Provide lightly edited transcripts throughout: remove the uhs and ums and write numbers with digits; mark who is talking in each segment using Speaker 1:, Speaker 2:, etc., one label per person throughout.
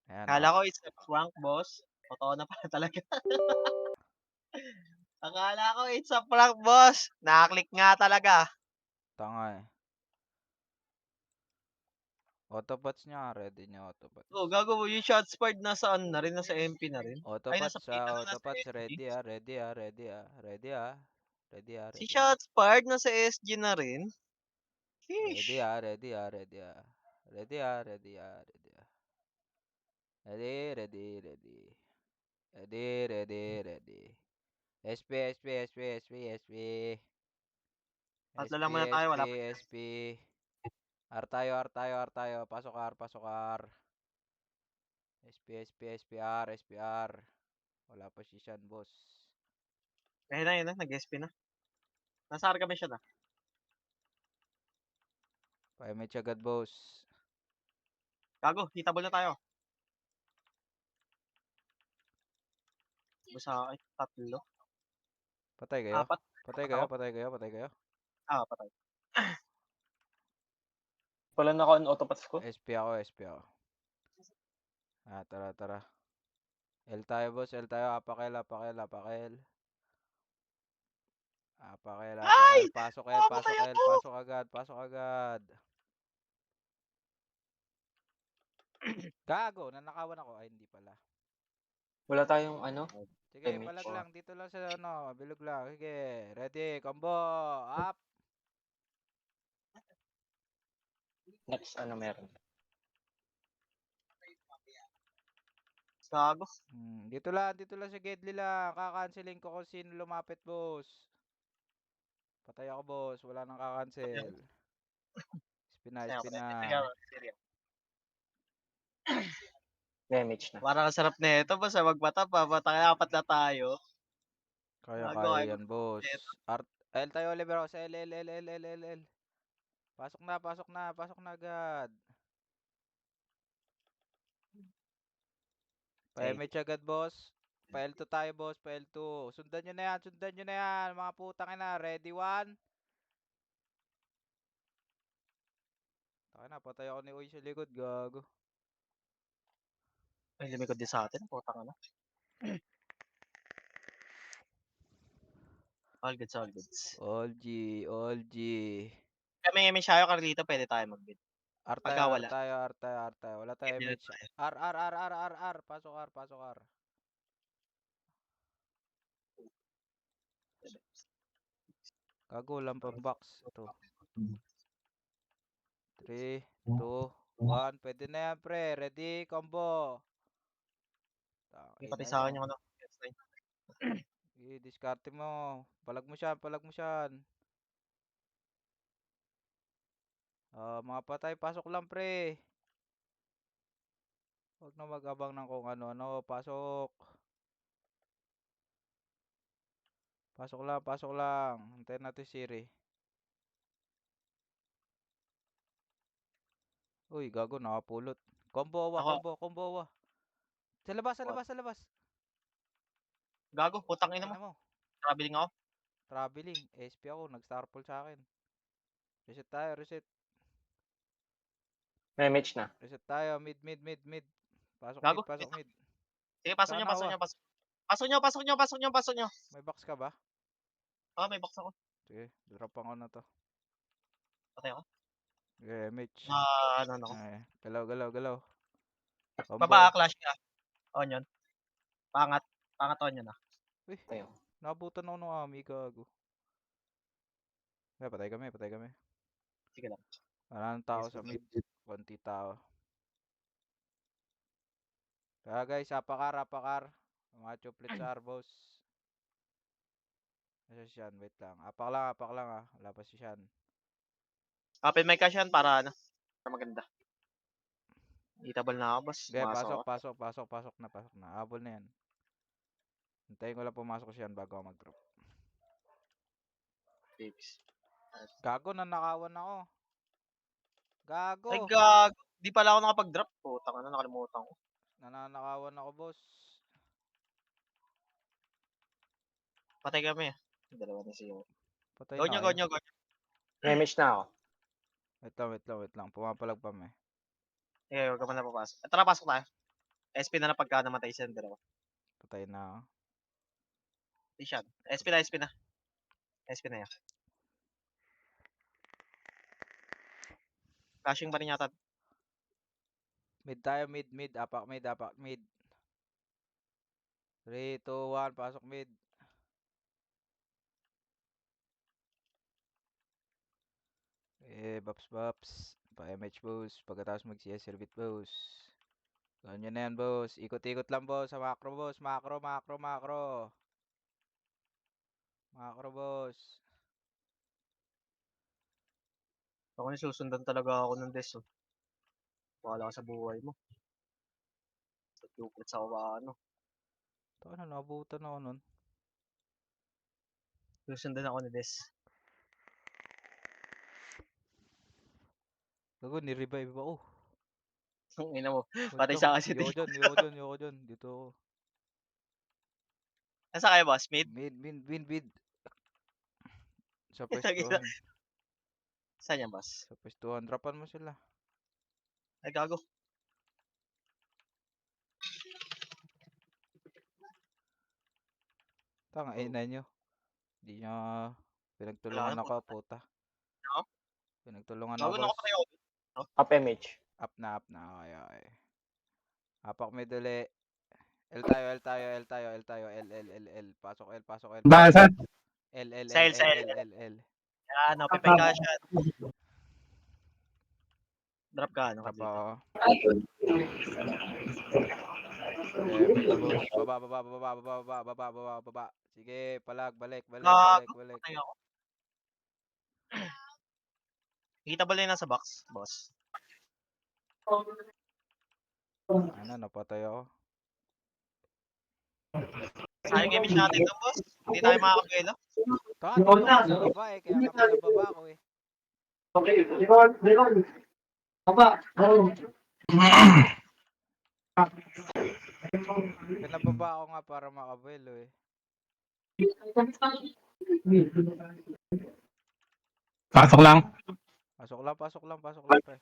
Speaker 1: Ayan,
Speaker 2: Akala ko it's a prank, boss. Totoo na pala talaga. Akala ko it's a prank, boss. Naka-click nga talaga.
Speaker 1: tanga eh. Autobots niya, ready niya autobots.
Speaker 2: Oh, gago yung shots fired nasa ano na rin, nasa MP na rin. Ay, nasa
Speaker 1: Autobots,
Speaker 2: P, ano, nasa
Speaker 1: autobots,
Speaker 2: SG.
Speaker 1: ready ready ready ready ready
Speaker 2: Si
Speaker 1: ready
Speaker 2: shots fired nasa SG na rin.
Speaker 1: ready
Speaker 2: Sheesh.
Speaker 1: ready ready ready ready ready ready ready ready ready ready ready SP SP SP SP SP
Speaker 2: Tatlo
Speaker 1: SP
Speaker 2: lang muna tayo,
Speaker 1: SP
Speaker 2: wala pa.
Speaker 1: SP R tayo pasok R pasok R SP SP SPR SPR wala pa si Sean boss.
Speaker 2: Ayun na, nag-SP na. Nasa R kami siya na.
Speaker 1: Pa-MH agad boss.
Speaker 2: Gago, hitable na tayo. Basta akin, tatlo.
Speaker 1: Patay kayo?
Speaker 2: Apat.
Speaker 1: Patay
Speaker 2: Apat
Speaker 1: kayo?
Speaker 2: ako.
Speaker 1: Patay kayo? Patay kayo?
Speaker 2: Patay. Wala na ako ang autopaths ko.
Speaker 1: SP ako, SP ako. Tara, tara. L tayo boss, L tayo. Apakel, apakel, apakel. Apakel,
Speaker 2: Ay!
Speaker 1: apakel. Pasok L,
Speaker 2: Mamamatay
Speaker 1: pasok L,
Speaker 2: ako!
Speaker 1: pasok agad, pasok agad. Gago, nanakawan ako. Ay, hindi pala.
Speaker 3: Wala tayong ano,
Speaker 1: Sige,
Speaker 3: image.
Speaker 1: palag lang. Dito lang sa ano, bilog lang. Sige, ready, combo, up.
Speaker 3: Next ano meron.
Speaker 2: Gago.
Speaker 1: Dito lang sa Gedli lang. Kakanceling ko kung sino lumapit, boss. Patay ako, boss. Wala nang kakancel. Spina,
Speaker 2: Kaya patay.
Speaker 1: spina.
Speaker 2: Teka, seryo.
Speaker 3: May image na.
Speaker 2: Parang ang sarap nito, basta magmata pa. Patay, apat na tayo.
Speaker 1: Kaya,
Speaker 2: Gago,
Speaker 1: kaya
Speaker 2: kaya
Speaker 1: yan,
Speaker 2: magmata
Speaker 1: boss.
Speaker 2: nito.
Speaker 1: L tayo, Oliver. Sa L, L, L, L, L, L, L. Pasok na, pasok na, pasok na agad.
Speaker 3: Okay.
Speaker 1: Pa-MH agad, boss. Pa-L2 tayo, boss. Pa-L2. Sundan nyo na yan, sundan nyo na yan. Mga putang ina. Ready, one. Taka na, patay ako ni Uy sa likod. Gago.
Speaker 2: Ay, lumikod din sa atin. Putang ano. All goods, all goods.
Speaker 1: All G, all G.
Speaker 2: May Shayo Carlito, pwede tayo mag-bid.
Speaker 1: R tayo,
Speaker 2: Pagka
Speaker 1: R
Speaker 2: wala,
Speaker 1: tayo, R tayo, R tayo. Wala tayo
Speaker 2: bid na
Speaker 1: MH.
Speaker 2: tayo.
Speaker 1: R, R, R, R, R, R. Pasok R, pasok R. Gago, walang pang box. Ito. 3, 2, 1. Pwede na yan, pre. Ready, combo.
Speaker 2: May
Speaker 1: Tangin
Speaker 2: pati
Speaker 1: na
Speaker 2: sa
Speaker 1: nyo.
Speaker 2: akin yung ano.
Speaker 1: I-discarte mo. Palag mo siyan, palag mo siyan. Mga patay, pasok lang pre. Huwag na mag-abang ng kung ano-ano. Pasok. Pasok lang, pasok lang. Hintayin natin si Siri. Uy, gago, nakapulot. Combo awa,
Speaker 2: Ako,
Speaker 1: combo, combo awa. Sa labas, sa
Speaker 2: what?
Speaker 1: labas, sa labas.
Speaker 2: Gago, putang ina mo.
Speaker 1: Ina mo.
Speaker 2: Traveling ako.
Speaker 1: Traveling. SP ako, nag-star pull sa akin. Reset tayo, reset.
Speaker 3: May image na.
Speaker 1: Reset tayo. Mid, mid, mid, mid. Pasok mid,
Speaker 2: Gago,
Speaker 1: pasok
Speaker 2: wait lang.
Speaker 1: mid.
Speaker 2: Sige, pasok
Speaker 1: Saan
Speaker 2: nyo,
Speaker 1: na
Speaker 2: pasok
Speaker 1: awa?
Speaker 2: nyo, pasok. Pasok nyo, pasok nyo, pasok nyo, pasok nyo.
Speaker 1: May box ka ba?
Speaker 2: May box ako.
Speaker 1: Sige, dropan ko na to.
Speaker 2: Patay ako.
Speaker 1: Okay, MH.
Speaker 2: Ano ako.
Speaker 1: Ay, galaw, galaw, galaw.
Speaker 2: Baba,
Speaker 1: Combo.
Speaker 2: clash ka. Onion. Pangat. Pangat onion ah.
Speaker 1: Uy,
Speaker 3: Tayo.
Speaker 1: nabutan ako ng ami, gago. Patay kami, patay kami.
Speaker 2: Sige lang.
Speaker 1: Wala nang tao
Speaker 2: Yes,
Speaker 1: sa mid.
Speaker 2: yes.
Speaker 1: Konti tao. Kaya guys, apakar, apakar. Mga chuplet sa arbos. Asa si Sean? Wait lang. Apak lang ah. Wala pa si Sean.
Speaker 2: Open mic ka siyan para ano. Para maganda. Hitable na ako, boss.
Speaker 1: Okay,
Speaker 2: Pumasok
Speaker 1: pasok,
Speaker 2: ako.
Speaker 1: pasok, pasok, pasok na, pasok na. Abol na yan. Hintayin ko lang pumasok si Sean bago ako mag-drop.
Speaker 2: Fix.
Speaker 1: Gago, nanakawan ako. Gago!
Speaker 2: Ay, gago. Di pala ako nakapag-drop. Putang ano, nakalimutan ko.
Speaker 1: Nananakawan ako, boss.
Speaker 2: Patay kami ah. Dalawa na siya.
Speaker 1: Patay na
Speaker 2: Gonyo,
Speaker 1: kayo.
Speaker 2: gonyo, gonyo.
Speaker 3: May image na ako.
Speaker 1: Wait lang, wait lang, wait lang. Pumapalag pa me.
Speaker 2: Sige, huwag ka man na papasok. Tara, pasok tayo. SP na lang pagka namatay siya ng dalawa.
Speaker 1: Patay na ako.
Speaker 2: Di siya. SP na, SP na. SP na yan. Caching pa rin yata.
Speaker 1: Mid tayo, mid, mid. Apak mid, apak mid. 3, 2, 1, pasok mid. Baps, baps. Pa-MH, boss. Pagkatapos mag-CS servit, boss. Ganyan na yan, boss. Ikot-ikot lang, boss. Sa macro, boss. Macro, macro, macro. Macro, boss.
Speaker 2: Ako susundan talaga ako ng Des. Oh. Wala ka sa buhay mo. Sa duplet sa ano.
Speaker 1: Ito na, nabutan ako nun.
Speaker 2: Susundan ako ni Des.
Speaker 1: Gago, ni-revive ako.
Speaker 2: Ang ina mo.
Speaker 1: Wait
Speaker 2: Patay
Speaker 1: lang.
Speaker 2: sa kasi
Speaker 1: Yoko dyan, yoko dyan, yoko dyan. Dito ako.
Speaker 2: Nasa kayo, boss? Mid?
Speaker 1: Mid, mid, mid, mid. Sa
Speaker 2: Tagina.
Speaker 1: pwestuhan.
Speaker 2: Saan yan, boss?
Speaker 1: Sa pwestuhan. Drapan mo sila.
Speaker 2: Ay, gago.
Speaker 1: Tanga, ina nyo. Di nyo
Speaker 2: Wala
Speaker 1: pinagtulungan
Speaker 2: na po.
Speaker 1: ako, puta.
Speaker 2: No?
Speaker 1: Pinagtulungan ako,
Speaker 2: Gago,
Speaker 1: boss.
Speaker 2: nakapatay ako. No?
Speaker 3: Up MH.
Speaker 1: Up na, up na. Okay, okay. Apak mid uli. L tayo, L tayo, L tayo, L tayo, L, L, L, L. Pasok L, pasok L.
Speaker 4: Basa.
Speaker 1: L, L,
Speaker 2: Sa
Speaker 1: L,
Speaker 2: L, sa
Speaker 1: L,
Speaker 2: L.
Speaker 1: L, L, L.
Speaker 2: Yan, napipay ka siya. Drop ka, ano ka
Speaker 1: Drop
Speaker 2: dito.
Speaker 1: ako. Mid na, boss. Baba, baba, baba, baba, baba, baba, baba, baba. Sige, palag, balik, balik, balik,
Speaker 2: Gago,
Speaker 1: balik.
Speaker 2: patay ako. Kita ba lang nasa box, boss?
Speaker 1: Ano, napatay ako.
Speaker 2: Sayang game natin doon, boss. Hindi tayo makakapelo.
Speaker 1: Taka, dito ako sa baba eh. Kaya nga pinababa ko eh. Pinababa ako nga para makabuelo eh.
Speaker 4: Pasok lang.
Speaker 1: Pasok lang, pasok lang, pasok lang pre.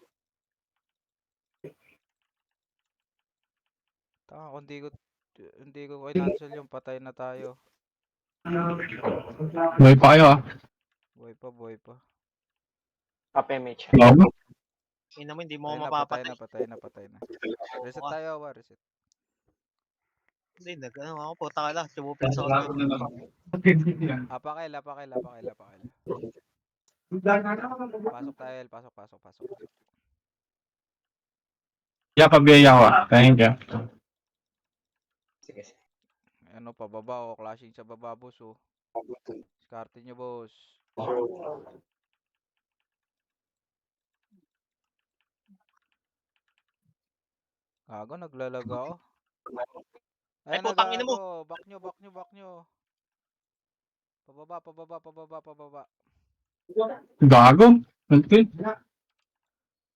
Speaker 1: Taka, kung hindi ko cancel yung patay na tayo.
Speaker 4: Buhay pa kayo ah.
Speaker 1: Buhay pa, buhay pa.
Speaker 3: Up MH.
Speaker 4: Gago.
Speaker 2: Ina mo, hindi mo
Speaker 1: Patay
Speaker 2: ako
Speaker 1: na, patay
Speaker 2: mapapatay.
Speaker 1: na, patay na, patay na. Reset
Speaker 2: Oo,
Speaker 1: tayo, ba? Reset.
Speaker 2: hindi, nag-ano ako, puta ka lang. Tumupin sa ako.
Speaker 1: Apakil, apakil, apakil, apakil. Pasok tayo, L. Pasok, pasok, pasok, pasok.
Speaker 4: Yeah, pabiyaya ko ah. Thank you.
Speaker 3: Sige, sige.
Speaker 1: Ano, pababa o, clashing sa baba, boss oh. Diskarte nyo, boss. Gago, naglalaga ako.
Speaker 2: Ay,
Speaker 1: Ayan na,
Speaker 2: putang ina mo.
Speaker 1: gago. Back nyo, back nyo, back nyo. Pababa, pababa, pababa, pababa.
Speaker 4: Gago. Okay.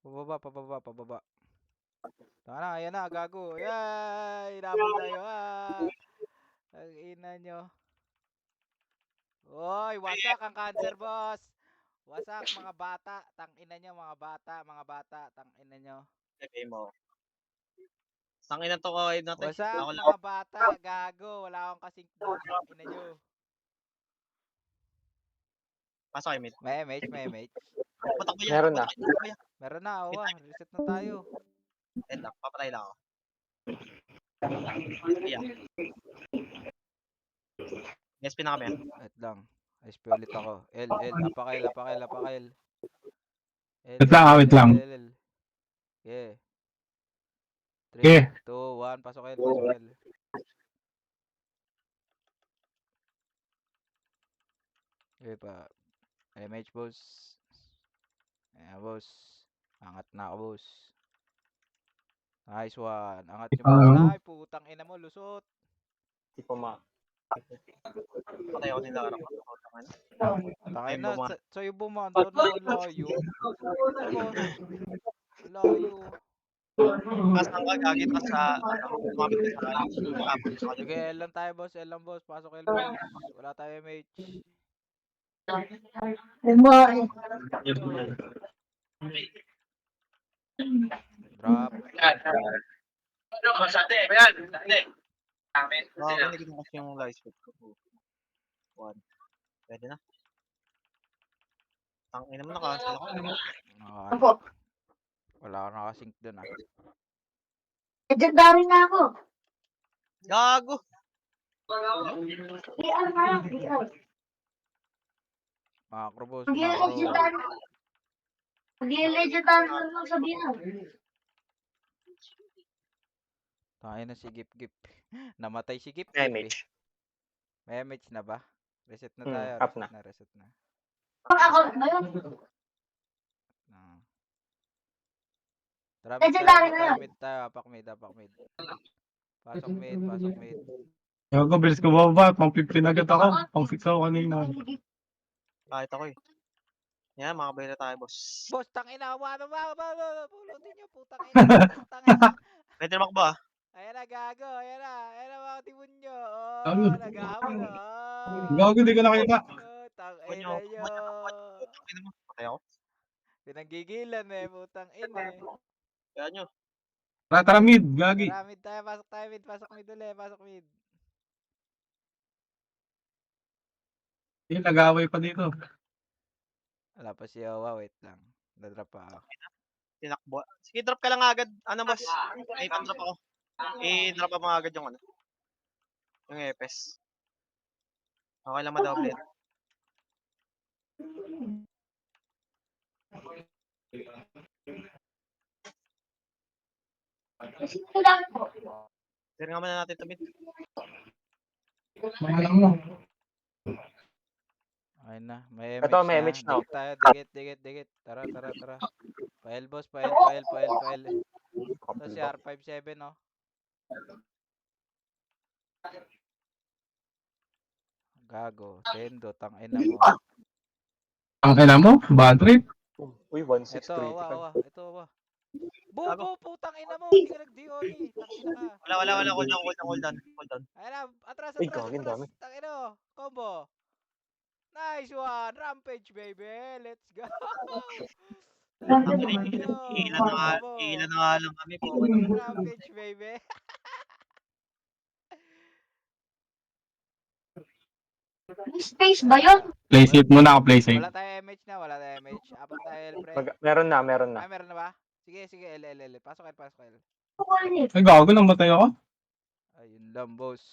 Speaker 1: Pababa, pababa, pababa. Tama na, ayan na, gago. Yay! Inabol tayo, ah! Ang ina nyo. Oy, wasak ang cancer, boss! Wasak, mga bata. Tang ina nyo, mga bata, mga bata. Tang ina nyo.
Speaker 2: Game mo. Tangin na to ko, natin.
Speaker 1: Wasak,
Speaker 2: Ako lang.
Speaker 1: mga bata. Gago. Wala akong kasing boss. Tang ina nyo.
Speaker 2: Pasok kayo, mid.
Speaker 1: May MH, may MH.
Speaker 2: Patak ba yan?
Speaker 3: Meron na.
Speaker 2: Patak ba yan?
Speaker 1: Meron na, awa. Reset na tayo.
Speaker 2: End lang, papatay lang ako. Yeah. SP na kami.
Speaker 1: Wait lang. SP ulit ako. L, L. Apakil, apakil, apakil. L,
Speaker 4: Wait lang, wait lang.
Speaker 1: L. Okay. 3,
Speaker 4: Okay.
Speaker 1: 2, 1. Pasok L, pasok L. Okay pa. MH, boss. Ayan, boss. Angat na ako, boss. Nice one. Angat nyo, boss. Ay, putang ina mo. Lusot.
Speaker 3: Di pa ma.
Speaker 2: Patay ako nila harap.
Speaker 1: Takay
Speaker 2: Ayun,
Speaker 1: na.
Speaker 2: bumara.
Speaker 1: Sa'yo bumanda na. Layo. Aba. Layo.
Speaker 2: Pasang ka, gagit pa sa, lumapit ka sa akin. Tapos sa
Speaker 1: Sige,
Speaker 2: kanya.
Speaker 1: L lang tayo, boss. L lang, boss. Pasok L, boss. Wala tayo MH. Drop.
Speaker 2: Hindi ko kasi yung live speed ko. 1. Pwede na. Tangina mo, naka-cancel ako.
Speaker 1: Nakakano. Wala ka nakasync dun ah.
Speaker 5: Legendary na ako.
Speaker 2: Gago!
Speaker 5: PR na lang, PR.
Speaker 1: Macro boss,
Speaker 5: Hindi
Speaker 1: macro.
Speaker 5: legendary. Hindi legendary na lang sabihin.
Speaker 1: Tayo na si Gip Gip. Namatay si Gip
Speaker 3: May
Speaker 1: Gip eh.
Speaker 3: mage.
Speaker 1: May mage na ba? Reset na
Speaker 3: Hmm,
Speaker 1: tayo.
Speaker 3: up
Speaker 1: Reset
Speaker 3: na.
Speaker 1: na, reset na.
Speaker 5: Ang account na yun.
Speaker 1: Ah. Tara,
Speaker 5: Legendary na yan.
Speaker 1: mid tayo. Apak mid. Pasok mid.
Speaker 4: Gago, bilis ko baba. Pang 15 agad ako. Pang 6 ako kanina.
Speaker 2: Kahit ako eh. Yan, makabay na tayo, boss.
Speaker 1: Boss, tangina. Pulutin nyo, putang ina.
Speaker 2: Pwede naman ba?
Speaker 1: Ayan na, gago. Ayan na, mga timon nyo.
Speaker 4: Ano?
Speaker 1: Oh, nag-ahamon oh.
Speaker 4: Gago, di ko nakita.
Speaker 1: Tangina nyo.
Speaker 2: Tangina mo, patay ako.
Speaker 1: Pinanggigilan eh, putang ina eh.
Speaker 2: Kaya nyo.
Speaker 4: Tara, mid. Gagi.
Speaker 1: Tara, mid tayo. Pasok mid ulit. Pasok mid.
Speaker 4: Yung nag-away pa dito.
Speaker 1: Wala pa si Owa, wait lang. Dadrop pa ako.
Speaker 2: Tinakbo. Sige, drop ka lang agad. Ano, boss? May pan-drop ako. I-drop mo agad yung ano. Yung epes. Okay lang ma-double.
Speaker 5: Kailangan ko.
Speaker 2: Clear nga muna natin ito, mid.
Speaker 4: Mga lang mo.
Speaker 1: Ayun na, may
Speaker 3: Ito, may
Speaker 1: image
Speaker 3: image na.
Speaker 1: Dikit tayo, dikit. Tara. Pael boss, pael. Ito si R57 oh. Gago, Tendo, tangina mo.
Speaker 4: Ang ina mo? Bad trip?
Speaker 3: Uy,
Speaker 1: Ito,
Speaker 3: 1635.
Speaker 1: Owa. Bubo, putang ina mo, hindi ka nag-DOD. Tangina ka.
Speaker 2: Wala. Hold down.
Speaker 1: Ayun na, atras.
Speaker 3: Ay, gagawin dami.
Speaker 1: Tangina mo, combo. Nice one, rampage baby. Let's go.
Speaker 2: Ilan na nga lang kami po.
Speaker 1: Rampage baby.
Speaker 5: May space ba yun?
Speaker 4: Play safe muna ako, play safe.
Speaker 1: Wala tayo MH na. Apat tayo L, pre.
Speaker 3: Meron na.
Speaker 1: Ay, meron na ba? Sige, L. Pasok L.
Speaker 4: Ay, gago, namatay ako.
Speaker 1: Ayun lang, boss.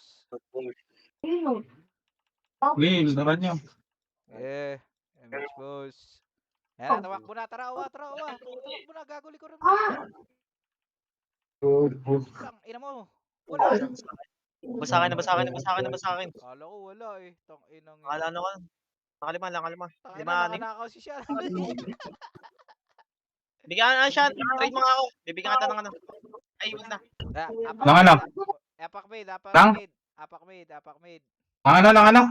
Speaker 4: Please, tara nyo.
Speaker 1: Eh, MH, boss. Yan, tawak mo na. Tara, Owa. Tawak mo na, gago likuran mo. Tang, ina mo. Wala.
Speaker 2: Basakin na.
Speaker 1: Kala ko wala eh. Tang, inang.
Speaker 2: Akala na ko. Nakalima.
Speaker 1: Tang,
Speaker 2: Lima,
Speaker 1: ina, nakakaw si Sharon.
Speaker 2: Bigyan siya. Trade mo nga ako. Bibigyan kita ng ano. Ay, wag na.
Speaker 4: Lang ano?
Speaker 1: Apak mid.
Speaker 4: Lang?
Speaker 1: Apak mid.
Speaker 4: Lang ano?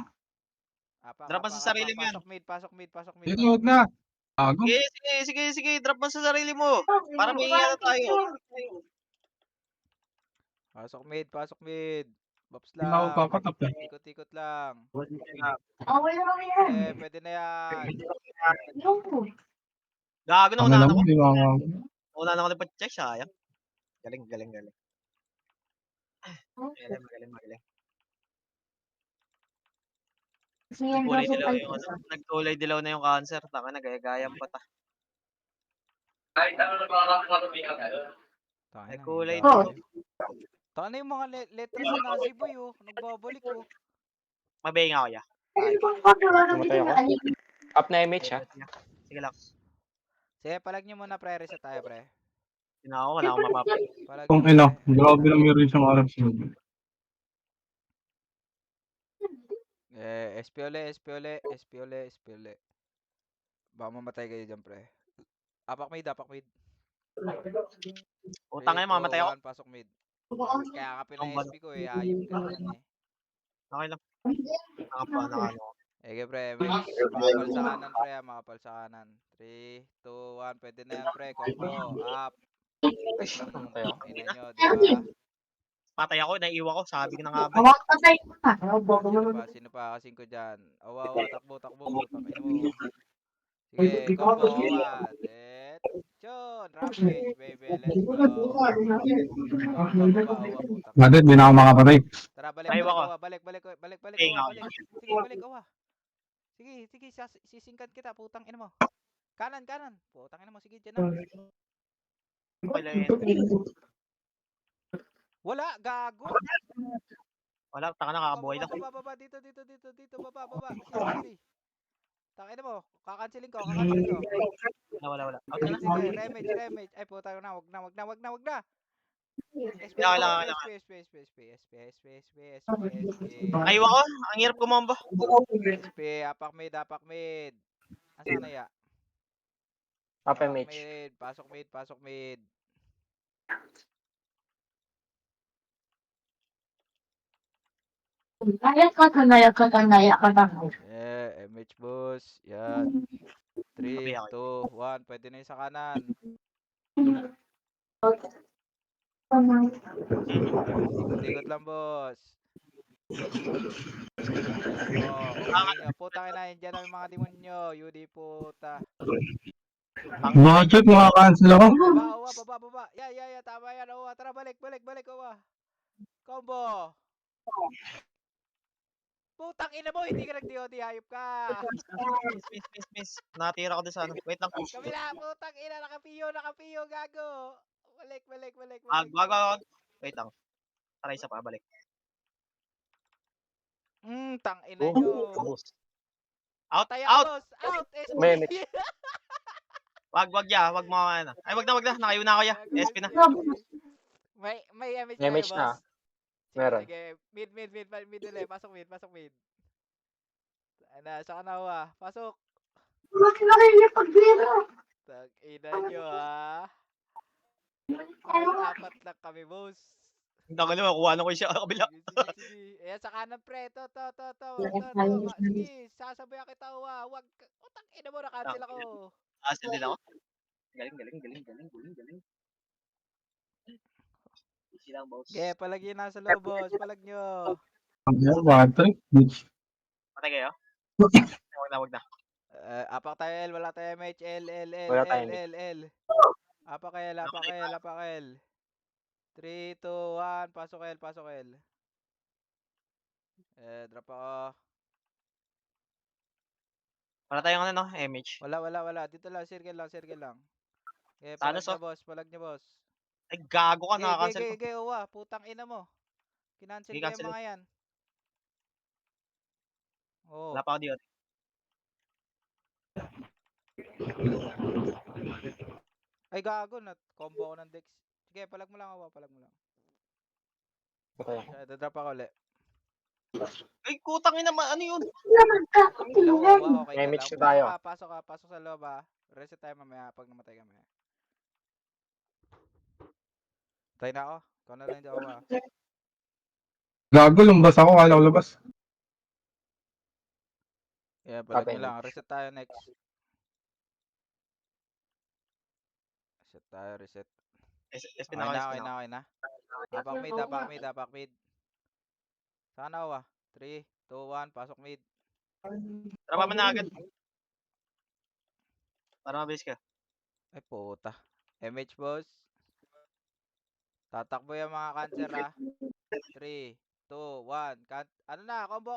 Speaker 2: Drop mo sa sarili mo yan.
Speaker 1: Pasok mid.
Speaker 4: Dito, huwag na. Gago.
Speaker 2: Sige. Drop mo sa sarili mo. Para may ano tayo.
Speaker 1: Pasok mid. Bops
Speaker 4: Hindi na ako
Speaker 1: lang.
Speaker 4: papatap eh.
Speaker 1: Ikot lang.
Speaker 5: Okay lang yan.
Speaker 1: Pwede na yan.
Speaker 2: Gago na,
Speaker 4: Ang
Speaker 2: una
Speaker 4: ina
Speaker 2: na
Speaker 4: mo,
Speaker 2: ko.
Speaker 4: di ba ako?
Speaker 2: Una na ko na pa-check, sayang. Galing. Magaling. Nagkulay dilaw na yung cancer. Taka na, gaya-gayang pa ta. Nagkulay dilaw.
Speaker 1: Tana yung mga letra sa Nazi boy oh. Nagbabalik oh.
Speaker 2: Mabay nga ako, ya.
Speaker 3: Namatay ako. Up na image, ha?
Speaker 2: Sige lang.
Speaker 1: Sige, palag nyo muna pre. Reset tayo pre.
Speaker 2: Wala akong mapapay.
Speaker 1: Palag
Speaker 4: Kung
Speaker 1: nyo,
Speaker 4: ino,
Speaker 1: pre.
Speaker 4: grabe lang meron siyang Arab sila.
Speaker 1: Espiole. Baka mamatay kayo dyan pre. Apak mid.
Speaker 2: Utang na, mamatay ako.
Speaker 1: 1, pasok mid. Kaya ka pina-SP ko eh. Ayun ka naman eh.
Speaker 2: Okay lang. Nakano.
Speaker 1: Ege pre, makapal sa kanan pre, makapal sa kanan. 3, 2, 1, pwede na yan pre, combo, up.
Speaker 3: Ay, shit, namatay ako.
Speaker 1: Ina nyo, di ba?
Speaker 2: Patay ako, naiiwa ko. Sabi ko na nga ba.
Speaker 1: Sino pa kasing ko dyan? Awa, takbo, takino mo. Sige, combo, awa. Set. Chon, Rampage, baby. Let's go. Baba, putang.
Speaker 4: Madad, di na ako makapatay.
Speaker 1: Tara, balik,
Speaker 2: Ayaw
Speaker 1: balik,
Speaker 2: ako.
Speaker 1: awa. Balik,
Speaker 2: Okay,
Speaker 1: awa,
Speaker 2: nga.
Speaker 1: balik. Sige, balik, awa. Sige, sisingkat kita, putang ina mo. Kanan. Putang ina mo, sige, dyan na.
Speaker 2: Okay lang yan.
Speaker 1: Wala, gago.
Speaker 2: Wala, taka na, kakabuhay lang.
Speaker 1: Baba, dito, baba. Sige. Tangina mo, kakancelin ko.
Speaker 2: Wala. Out ka na.
Speaker 1: Sige, remage. Ay, putang ina, wag na. SP,
Speaker 2: Kailangan. Ayaw ako. Ang hirap kumombo.
Speaker 1: SP, apak mid. Asan na ya?
Speaker 3: Up MH.
Speaker 1: Pasok mid.
Speaker 5: Ayat ka tanaya ka na.
Speaker 1: MH boss. Yan. 3,
Speaker 2: Sabi ako.
Speaker 1: 2, 1. Pwede na yung sa kanan. Ikot lang, boss. Kumain nyo. Putang ina, yan dyan ang mga demonyo. Yudi puta.
Speaker 4: Bakit makakancel ako?
Speaker 1: Baba. Ya, tama yan. Owa, tara, balik, owa. Combo. Putang ina mo, hindi ka nag-DOT, hayop ka.
Speaker 2: Miss. Natira ko doon sa ano. Wait lang.
Speaker 1: Kabila, putang ina, nakapiyo, gago. Balik.
Speaker 2: Wag. Wait lang. Tara, isa pa, balik.
Speaker 1: Tang ina nyo.
Speaker 2: Out.
Speaker 1: Boss. Out. SP.
Speaker 3: May MH.
Speaker 2: Wag ya. Wag mo ano. Ay, wag na. Nakayo na ako ya. SP na.
Speaker 1: May MH
Speaker 3: May
Speaker 1: tayo,
Speaker 3: MH
Speaker 1: boss.
Speaker 3: na. Meron.
Speaker 1: Sige, mid ulit. Pasok mid. Ano, saka na ako ah. Pasok.
Speaker 5: Bakit nakikipag-biro?
Speaker 1: Tang ina nyo ah. Ay, apat lang kami, boss.
Speaker 2: Hindi ko naman. Kuha na ko siya kabila.
Speaker 1: Sige. Ayan, sa kanan, pre. To.
Speaker 5: Ayos.
Speaker 1: Sige, sasabayan kita, Wag. Utang ina mo, na-cancel ako.
Speaker 2: Asel din ako. Galing. Easy lang, boss.
Speaker 1: Okay, palag yun nasa loob, boss. Palag nyo.
Speaker 4: Bad trip.
Speaker 2: Patay kayo? Wag na.
Speaker 1: Apak tayo, L. Wala tayo MH.
Speaker 3: Wala tayong
Speaker 1: L. Apak L. 3, 2, 1. Pasok L. Drop ako.
Speaker 2: Wala tayong ano, no? MH.
Speaker 1: Wala. Dito lang, circle lang. Okay,
Speaker 2: Sana,
Speaker 1: palag niyo, boss.
Speaker 2: Ay, gago ka. Nakakancel ko.
Speaker 1: Gay, uwa. Putang ina mo. Kinancel
Speaker 2: Sige,
Speaker 1: ko
Speaker 2: cancel
Speaker 1: yung mga yan. Oh.
Speaker 2: Wala pa ako dito.
Speaker 1: Ay, gago. Combo ko ng Dex. Sige, palag mo lang.
Speaker 3: Patay ako.
Speaker 1: Dadrop ako ulit.
Speaker 2: Ay, kutang ina. Ano yun?
Speaker 5: Naman ka.
Speaker 1: Hello, uwa. Okay
Speaker 3: May
Speaker 1: ka
Speaker 3: mix
Speaker 1: lang.
Speaker 3: na tayo.
Speaker 1: Pasok sa loob ah. Reset tayo mamaya pag namatay kami. Tayo na ako. Ikaw na lang dyan, uwa.
Speaker 4: Gago, lumbas ako. Kala ko labas.
Speaker 1: Yeah, palag
Speaker 3: Patay
Speaker 1: nyo lang. Reset tayo next. Reset.
Speaker 2: SP
Speaker 1: Okay
Speaker 2: na.
Speaker 1: na. Apak mid. Sana uwa. 3, 2, 1. Pasok mid.
Speaker 2: Tara pa na agad. Para mabilis ka.
Speaker 1: Ay, puta. MH boss. Tatakbo yung mga cancer ah. 3, 2, 1. Ano na? Combo.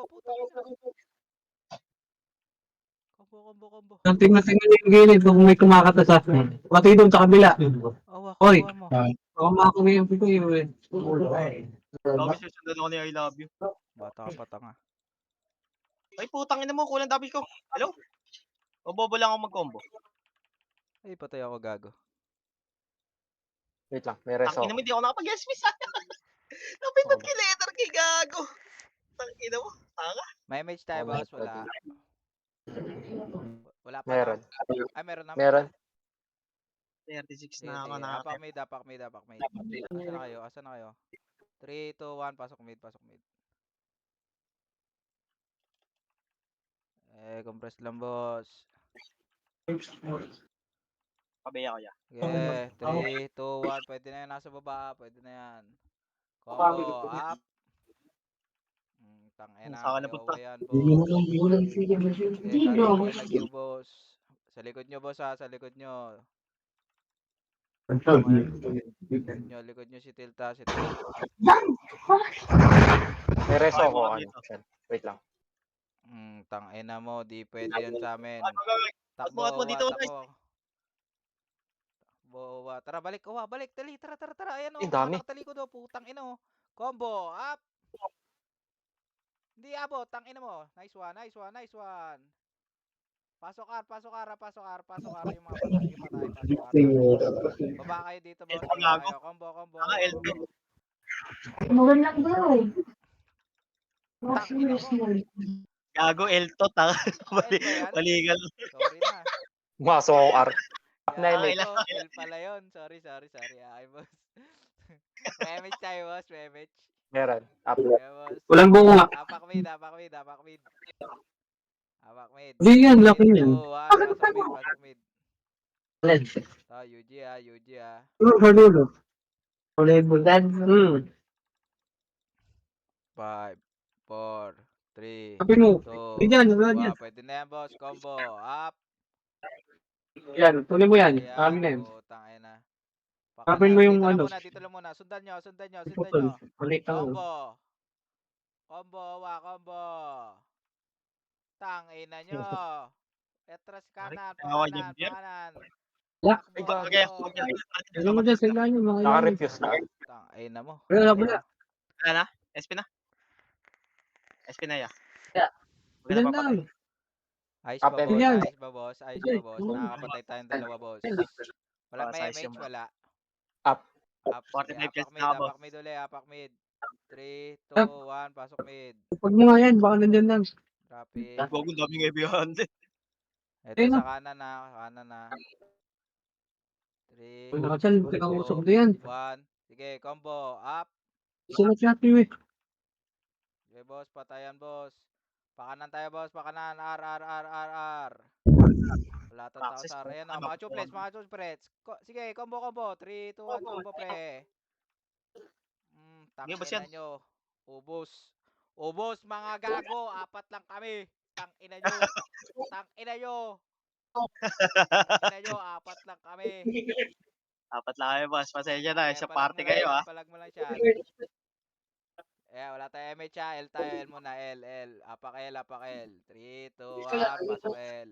Speaker 1: Puta ina. Combo.
Speaker 6: Ang tingnan yung gilid kung may kumakata sa akin. Pati doon sa kabila.
Speaker 1: Awa,
Speaker 6: Oy.
Speaker 1: kuha mo.
Speaker 6: Baka makakuha yung pito yun.
Speaker 2: Gabi susundan ako ni I love you.
Speaker 1: Bata ka pa tanga.
Speaker 2: Ay, putang ina mo. Kulang dabi ko. Hello? O bobo lang ako mag-combo.
Speaker 1: Ay, patay ako gago.
Speaker 3: Wait lang. May reso.
Speaker 2: Tangina mo, hindi ako nakapag-SP sa napindot kay letter kay gago. Tangina mo. Tanga.
Speaker 1: May MH tayo
Speaker 3: Wala,
Speaker 1: boss. Wala. Wala pa.
Speaker 3: Meron.
Speaker 1: Ay, meron na.
Speaker 3: Meron.
Speaker 2: 36
Speaker 1: Sige,
Speaker 2: na ako na.
Speaker 1: Apak mid. Asa na kayo? 3, 2, 1. Pasok mid. Compress lang boss.
Speaker 2: Pabaya ko ya.
Speaker 1: Okay, 3, 2, 1. Pwede na yan. Nasa baba. Pwede na yan. Combo. Up. Tangina.
Speaker 2: Saka na
Speaker 1: Ayaw
Speaker 2: punta.
Speaker 1: yan, boss. Okay,
Speaker 5: Dino.
Speaker 1: lagyo, boss. Sa likod nyo, boss, ha. Sa likod nyo. Likod nyo si Tilta, si Tilta.
Speaker 3: May reso
Speaker 2: Okay,
Speaker 3: ako,
Speaker 2: mga
Speaker 3: ano,
Speaker 2: dito.
Speaker 3: Sel. Wait lang.
Speaker 1: Tangina mo, di pwede yan sa amin. Takbo,
Speaker 2: Buhat mo
Speaker 1: Owa,
Speaker 2: dito, guys.
Speaker 1: takbo. Takbo, Owa. Tara, balik, Owa, balik. Dali, tara, tara, tara. Ayan,
Speaker 3: Ay,
Speaker 1: oh.
Speaker 3: dami.
Speaker 1: Nakatalikod, oh. Putang ina, oh. Combo, up. Hindi abot, tangina mo. Nice one, nice one, nice one. Pasok R, pasok R, pasok R, pasok R. Yung mga patay, yung patay, pasok R. Baba kayo dito, boss.
Speaker 2: Elto
Speaker 1: Baba
Speaker 2: gago.
Speaker 1: kayo. Combo, combo,
Speaker 2: Tanga,
Speaker 1: combo,
Speaker 2: Elto.
Speaker 1: combo.
Speaker 5: Magandang daw.
Speaker 1: Tangina mo.
Speaker 2: Gago, Elto, tanga.
Speaker 1: L ba yan?
Speaker 2: Maligal.
Speaker 1: Sorry na.
Speaker 3: Pumasok ako, R. Up na
Speaker 1: Yeah,
Speaker 3: MH.
Speaker 1: ito, L pala yun. Sorry, sorry, sorry. Ay, boss. Memage tayo, boss. Memage.
Speaker 3: Meron. Up.
Speaker 1: Yeah, boss.
Speaker 6: Walang bunga.
Speaker 1: Apak mid, apak mid, apak mid. Apak mid.
Speaker 6: Hindi yan, laki
Speaker 1: 3,
Speaker 6: yan.
Speaker 1: 2, 1. Pasok mid, pasok mid.
Speaker 6: Led.
Speaker 1: So, UG ah, UG ah.
Speaker 6: Halulo. Ulit mo dan.
Speaker 1: 5, 4, 3,
Speaker 6: Sabi mo.
Speaker 1: 2,
Speaker 6: Hindi yan, wala
Speaker 1: 1.
Speaker 6: yan.
Speaker 1: Pwede na yan, boss. Combo. Up.
Speaker 6: Yan, tuloy mo yan.
Speaker 1: Ayan.
Speaker 6: Amin na yan.
Speaker 1: Putang ina.
Speaker 6: Tapin mo yung
Speaker 1: Dito lang
Speaker 6: ano.
Speaker 1: muna, dito lang muna. Sundan nyo, sundan nyo, sundan
Speaker 6: Putol.
Speaker 1: nyo.
Speaker 6: Mali ka.
Speaker 1: Combo. Combo, combo. Tang ina nyo. Etras kanan,
Speaker 2: Tawa
Speaker 1: pakanan,
Speaker 2: niya,
Speaker 1: pakanan.
Speaker 6: Yak.
Speaker 1: Takbo,
Speaker 2: Okay,
Speaker 1: takbo.
Speaker 6: Alam mo dyan, sa ilalim. Mga ilalim.
Speaker 3: Naka-refuse na.
Speaker 1: Tang ina mo.
Speaker 6: Wala, wala.
Speaker 2: Wala na? SP na? SP na, ya.
Speaker 6: Yeah.
Speaker 2: Huwag na
Speaker 6: Ilan
Speaker 2: papatay.
Speaker 6: lang.
Speaker 1: Ayos
Speaker 3: Up
Speaker 1: ba,
Speaker 3: and
Speaker 1: boss?
Speaker 6: yan.
Speaker 1: Ayos ba, boss? Ayos ba, boss? Nakakapatay tayong dalawa, boss. Walang may
Speaker 2: Size yung
Speaker 1: MH, wala.
Speaker 3: Up.
Speaker 1: Up.
Speaker 2: 45 kills
Speaker 1: Apak mid,
Speaker 2: na ako.
Speaker 1: apak mid uli, apak mid. 3, 2, 1, pasok mid.
Speaker 6: Pag mo nga yan, baka nandyan lang.
Speaker 1: Traffic.
Speaker 2: Gogo, daming heavy handed.
Speaker 1: Ito sa kanan na, kanan na. 3,
Speaker 6: Pag nakasal, pagkakusok na yan.
Speaker 1: 1. Sige, combo. Up.
Speaker 6: Sulat siya, piwi.
Speaker 1: Sige, boss. Patayan, boss. Pakanan tayo, boss. Pakanan. R, R, R, R, R. Wala tang tao
Speaker 2: Praxis
Speaker 1: sa
Speaker 2: ko.
Speaker 1: Ayan,
Speaker 2: Ano,
Speaker 1: mga chuplets, mga chuplets. Sige, combo, combo. 3, 2, 1, combo, pre.
Speaker 2: Sige, boss
Speaker 1: Tangina
Speaker 2: yan.
Speaker 1: nyo. Ubus. Ubus, mga gago. 4 lang kami. Tangina nyo. Tangina nyo. Tangina nyo. 4 lang kami.
Speaker 2: Apat lang kayo, boss. Pasensya na.
Speaker 1: Kaya
Speaker 2: Sa
Speaker 1: palag
Speaker 2: party
Speaker 1: mo lang
Speaker 2: kayo,
Speaker 1: yan,
Speaker 2: ha.
Speaker 1: palag mo lang siya. Wala tayo MH ha. L tayo, L muna. L, L. Apak L, apak L. 3, 2, 1. Pasok L.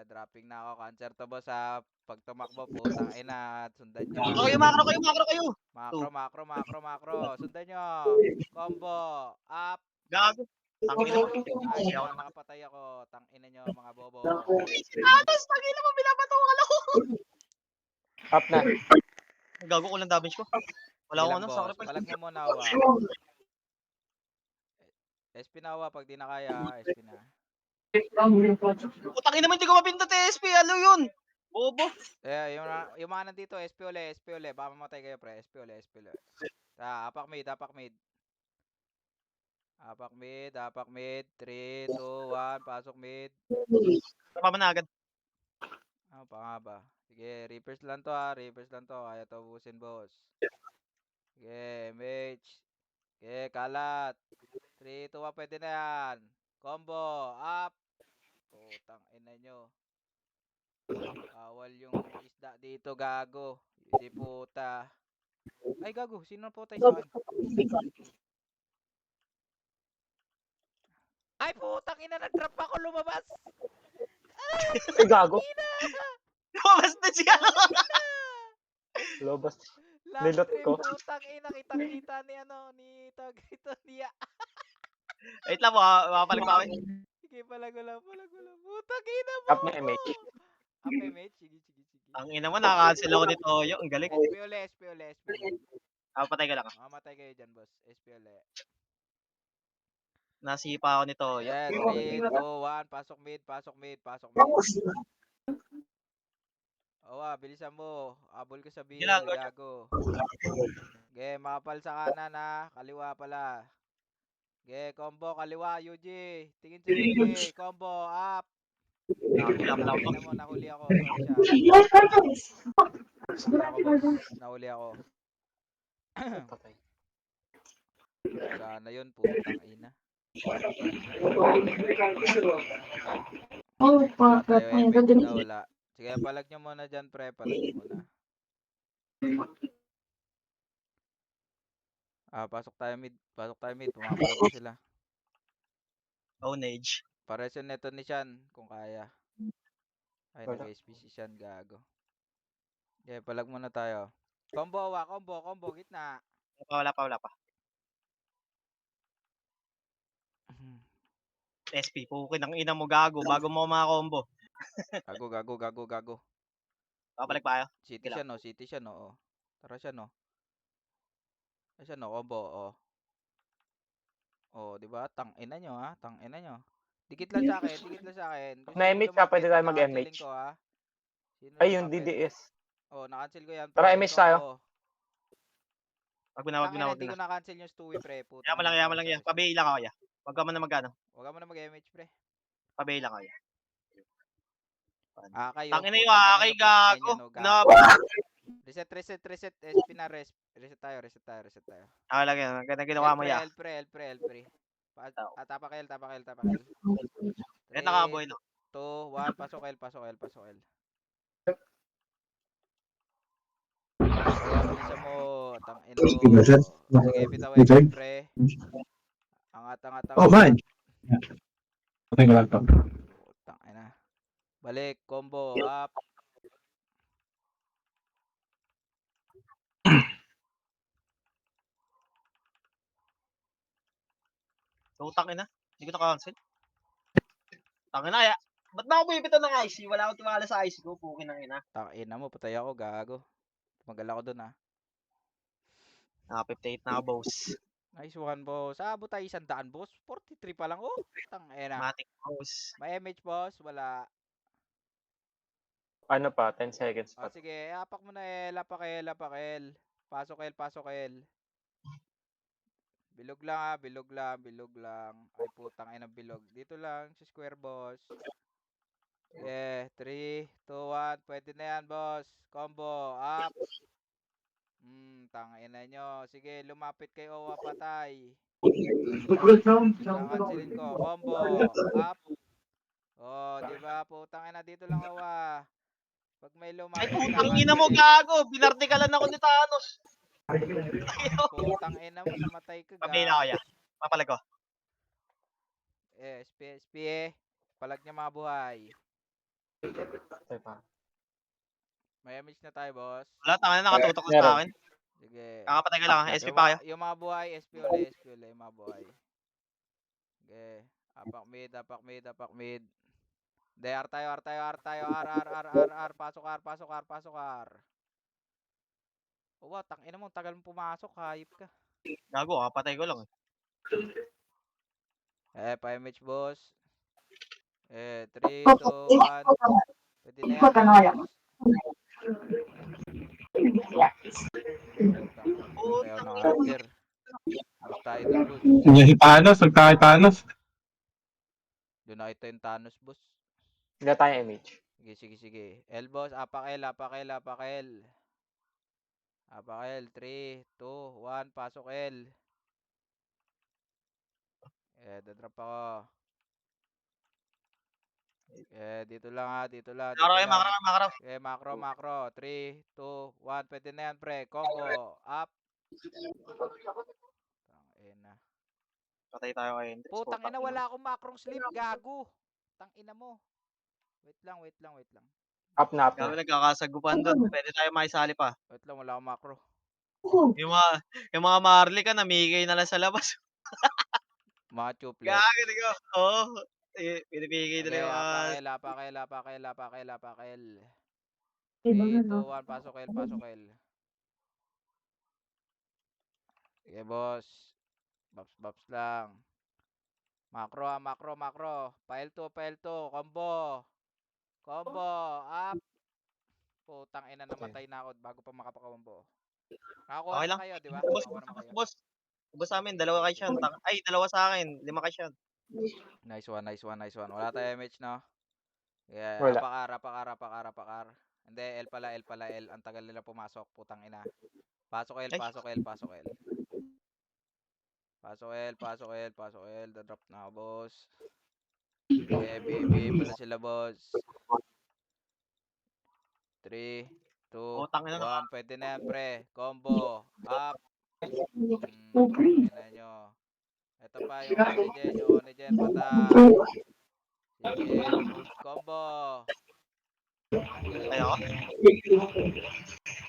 Speaker 1: Dropping na ako. Cancer to, boss, ha. Pag tumakbo, putang ina. Sundan nyo.
Speaker 2: Makro kayo, makro kayo, makro kayo.
Speaker 1: Macro, macro, macro, macro. Sundan nyo. Combo. Up.
Speaker 2: Gago. Tangina mo.
Speaker 1: Ay, nakapatay ako. Tangina nyo, mga bobo.
Speaker 2: Atas, tangina mo. Binabato ko ako.
Speaker 3: Up na.
Speaker 2: Gago ko lang damage ko. Wala akong ano,
Speaker 1: boss.
Speaker 2: sacrifice.
Speaker 1: Palag mo muna, Awa. SP na, Awa. Pag di na kaya, SP na.
Speaker 2: Putang ina mo, hindi ko mapindot eh, SP. Ano yun? Bobo.
Speaker 1: Yung mga nandito, SP uli, SP uli. Baka mamatay kayo, pre. SP uli, SP uli. Apak mid, apak mid. Apak mid, apak mid. 3, 2, 1. Pasok mid.
Speaker 2: Tapa mo na agad.
Speaker 1: Ano pa nga ba? Sige, reapers lang to, ha. Reapers lang to. Kaya to ubusin, boss. Sige, MH. Sige, kalat. 3, 2, 1. Pwede na yan. Combo. Up. Putang ina nyo. Awal yung isda dito, gago. Hindi puta. Ay, gago. Sino putay sa akin? Ay, putang ina. Nag-drop ako. Lumabas.
Speaker 3: Ay, gago.
Speaker 2: Lumabas na siya.
Speaker 3: Lobas.
Speaker 1: Last
Speaker 3: Nilot
Speaker 1: trip,
Speaker 3: ko.
Speaker 1: putang ina. Kitang-kita ni ano, ni tag ito niya.
Speaker 2: Wait lang, makapalag pa kami.
Speaker 1: Sige, palag-ulang. Putang ina mo.
Speaker 3: Up na MH.
Speaker 1: Up MH. Sige.
Speaker 2: Ang ina mo, naka-cancel ako ni Toyo. Ang galing.
Speaker 1: SP uli, SP uli.
Speaker 2: Patay ka lang.
Speaker 1: Mamatay kayo dyan, boss. SP uli.
Speaker 2: Nasipa ako ni Toyo.
Speaker 1: Yeah, 3, 2, 1. Pasok mid, pasok mid, pasok mid. Owa, bilisan mo. Abol ko sa BL, gago. Okay, makapal sa kanan, ha. Kaliwa pala. Okay, combo, kaliwa, UG. Tingin sa UG. Combo, up. Tingnan mo, nahuli ako. Nahuli ako.
Speaker 3: Patay.
Speaker 1: Sana yun, putang ina.
Speaker 5: Oh,
Speaker 1: Wala tayo
Speaker 5: ngayon
Speaker 1: MH
Speaker 5: gabi.
Speaker 1: na wala. Sige, palag nyo muna dyan, pre. Palag nyo muna. Pasok tayo mid. Pasok tayo mid. Pumapalag na sila.
Speaker 2: Ownage.
Speaker 1: Pareso neto ni Shan, kung kaya. Ay,
Speaker 3: Wala.
Speaker 1: nag-SP si Shan, gago. Okay, palag muna tayo. Combo, combo, gitna.
Speaker 2: Wala pa. SP, pukin ang ina mo gago bago mo combo.
Speaker 1: Gago.
Speaker 2: Papalag pa kayo.
Speaker 1: City siya, no? City siya, no? Oh. Tara siya, no? Ay siya, no? Combo, oh. Oh, di ba? Tangina nyo, ha? Tangina nyo. Dikit lang sa akin. Kung
Speaker 3: Na
Speaker 1: sino
Speaker 3: MH ka, pwede
Speaker 1: lumapit,
Speaker 3: tayo
Speaker 1: kakancelin
Speaker 3: mag-MH.
Speaker 1: ko, ha? Sino
Speaker 3: Ay, yung
Speaker 1: lumapit?
Speaker 3: DDS.
Speaker 1: Oh, nakancel ko yan,
Speaker 3: Tara,
Speaker 1: pre.
Speaker 3: MH tayo.
Speaker 1: Combo.
Speaker 2: Wag na.
Speaker 1: Tangina, hindi ko na-cancel yung Stewie, pre. Putang ina.
Speaker 2: Yaman lang yan. Pabay lang ako ya. Wag ka man na magano.
Speaker 1: Huwag mo na mag-MH, pre.
Speaker 2: Pabay lang ako ya.
Speaker 1: Kayo.
Speaker 2: Tangina yung
Speaker 1: Putang ina
Speaker 2: akay
Speaker 1: nyo, plus
Speaker 2: gago.
Speaker 1: nyo,
Speaker 2: Na
Speaker 1: gago. Reset. SP na, reset tayo.
Speaker 2: lang yan. Ganda ginawa mo ya.
Speaker 1: El pre. Tapa kail.
Speaker 2: Eh nakaboy no.
Speaker 1: 2, 1, pasok el. Bilisan mo, tangina mo. Sige, bitaw el pre. Angat.
Speaker 4: Oh, man. Patay ko lang to.
Speaker 1: Tangina. Balik, combo, up.
Speaker 2: Utang ina. Hindi ko na-cancel. Tangina ya. Ba't ba ako bibitaw ng IC? Wala akong tiwala sa IC ko. Pukin ang ina.
Speaker 1: Tangina mo, patay ako, gago. Magal ako dun, ha.
Speaker 2: 58 na ako, boss.
Speaker 1: Nice one, boss. Abot tayo 100, boss. 43 pa lang, oh. Tangina.
Speaker 2: Matic, boss.
Speaker 1: May MH, boss. Wala.
Speaker 3: Ano pa? 10 seconds pa.
Speaker 1: Sige, apak mo na el. Pasok el. Bilog lang. Ay, putang ina, bilog. Dito lang, sa square, boss. Yeah, 3, 2, 1. Pwede na yan, boss. Combo, up. Tangina nyo. Sige, lumapit kay Owa, patay. Kakansilin ko. Combo, up. Oh, di ba? Putang ina, dito lang, Owa. Pag may
Speaker 2: Ay,
Speaker 1: lumapit,
Speaker 2: putang ina mo,
Speaker 1: kakansilin.
Speaker 2: gago. Binartikalan ako ni Thanos.
Speaker 1: Putang ina mo, namatay ka,
Speaker 2: Pabay na ako ya. Papalag ko.
Speaker 1: SP, palag niya mga buhay.
Speaker 3: Patay pa.
Speaker 1: May image na tayo, boss.
Speaker 2: Wala, tanga na nakatutok
Speaker 3: Meron.
Speaker 2: sa akin.
Speaker 1: Sige.
Speaker 2: Kakapatay ka lang, SP pa kayo.
Speaker 1: Yung mga buhay, SP uli, yung mga buhay. Sige. Apak mid. De, R tayo. R. Pasok, R. Oh, tangina mo, tagal mo pumasok, hayop ka.
Speaker 2: Gago, kakapatay ko lang.
Speaker 1: Pa-image, boss. 3, 2, 1. Pwede na yan, boss. Tayo ng hunter. Boss tayo dun, boss.
Speaker 4: Hindi si Thanos. Nagtayo Thanos.
Speaker 1: Doon nakita yung Thanos, boss.
Speaker 3: Hindi tayo MH.
Speaker 1: Sige. L, boss. Apak L. 3, 2, 1. Pasok L. Dadrop ako. Dito lang.
Speaker 2: Makaraw.
Speaker 1: Macro. 3, 2, 1. Pwede na yan, pre. Combo. Up. Tangina.
Speaker 2: Patay tayo kayo.
Speaker 1: Putangina, wala akong macrong sleep. Gago. Tangina mo. Wait lang.
Speaker 3: Up na.
Speaker 2: Gago, nagkakasagupan doon. Pwede tayo makisali pa.
Speaker 1: Wait lang, wala akong macro.
Speaker 2: Yung mga Marley ka, namigay na lang sa labas.
Speaker 1: Mga chuplet.
Speaker 2: Gago, digo. Oo. Pinipigay na
Speaker 1: Okay,
Speaker 2: lang yung mga...
Speaker 1: apakil. 3, 2, 1. Pasok L. Okay, boss. Baps lang. Macro. File 2. Combo. Up. Putang ina, namatay na ako bago pa makapakombo. Nakakuha
Speaker 2: Okay
Speaker 1: naman
Speaker 2: lang.
Speaker 1: kayo, di ba?
Speaker 2: Boss,
Speaker 1: Nakakuha naman kayo.
Speaker 2: Ubos sa amin, dalawa kay Sean. Ay, dalawa sa akin. 5 kay Sean.
Speaker 1: Nice one. Wala tayo MH, no? Yeah,
Speaker 3: Wala.
Speaker 1: apakar. Hindi, L pala. Ang tagal nila pumasok, putang ina. Pasok L.
Speaker 2: Ay.
Speaker 1: Pasok L. Dadrop na ako, boss. Okay, BBA mo na sila, boss. 3, 2,
Speaker 2: Utang ina
Speaker 1: 1. Pwede na yan, pre. Combo. Up. Ina nyo. Ito pa, yung Onigen. Yung Onigen, patay. Sige, push combo.
Speaker 2: Ay ako.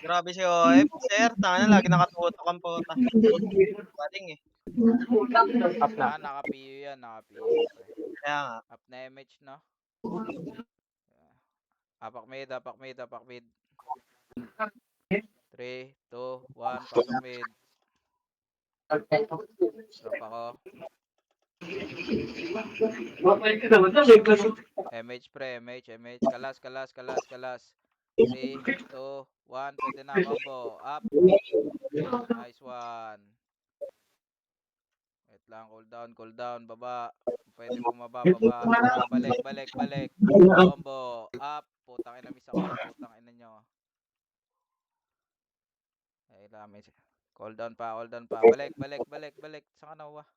Speaker 2: Grabe si OF, sir. Tanga na, lagi nakatutok ang puta. Galing eh.
Speaker 3: Up na.
Speaker 1: Naka-PU yan, naka-PU, pre.
Speaker 2: Kaya nga.
Speaker 1: Up na MH, no? Apak mid, apak mid, apak mid. 3, 2, 1, pasok mid. Drop ako. MH, pre, MH. Kalas. 3, 2, 1. Pwede na, combo. Up. Nice one. Wait lang, cool down. Baba. Pwede bumaba, baba. Tara, balik. Combo. Up. Putang ina, miss ako. Putang ina nyo. Ay, dami. Cool down pa. Balik. Saan ka nawa?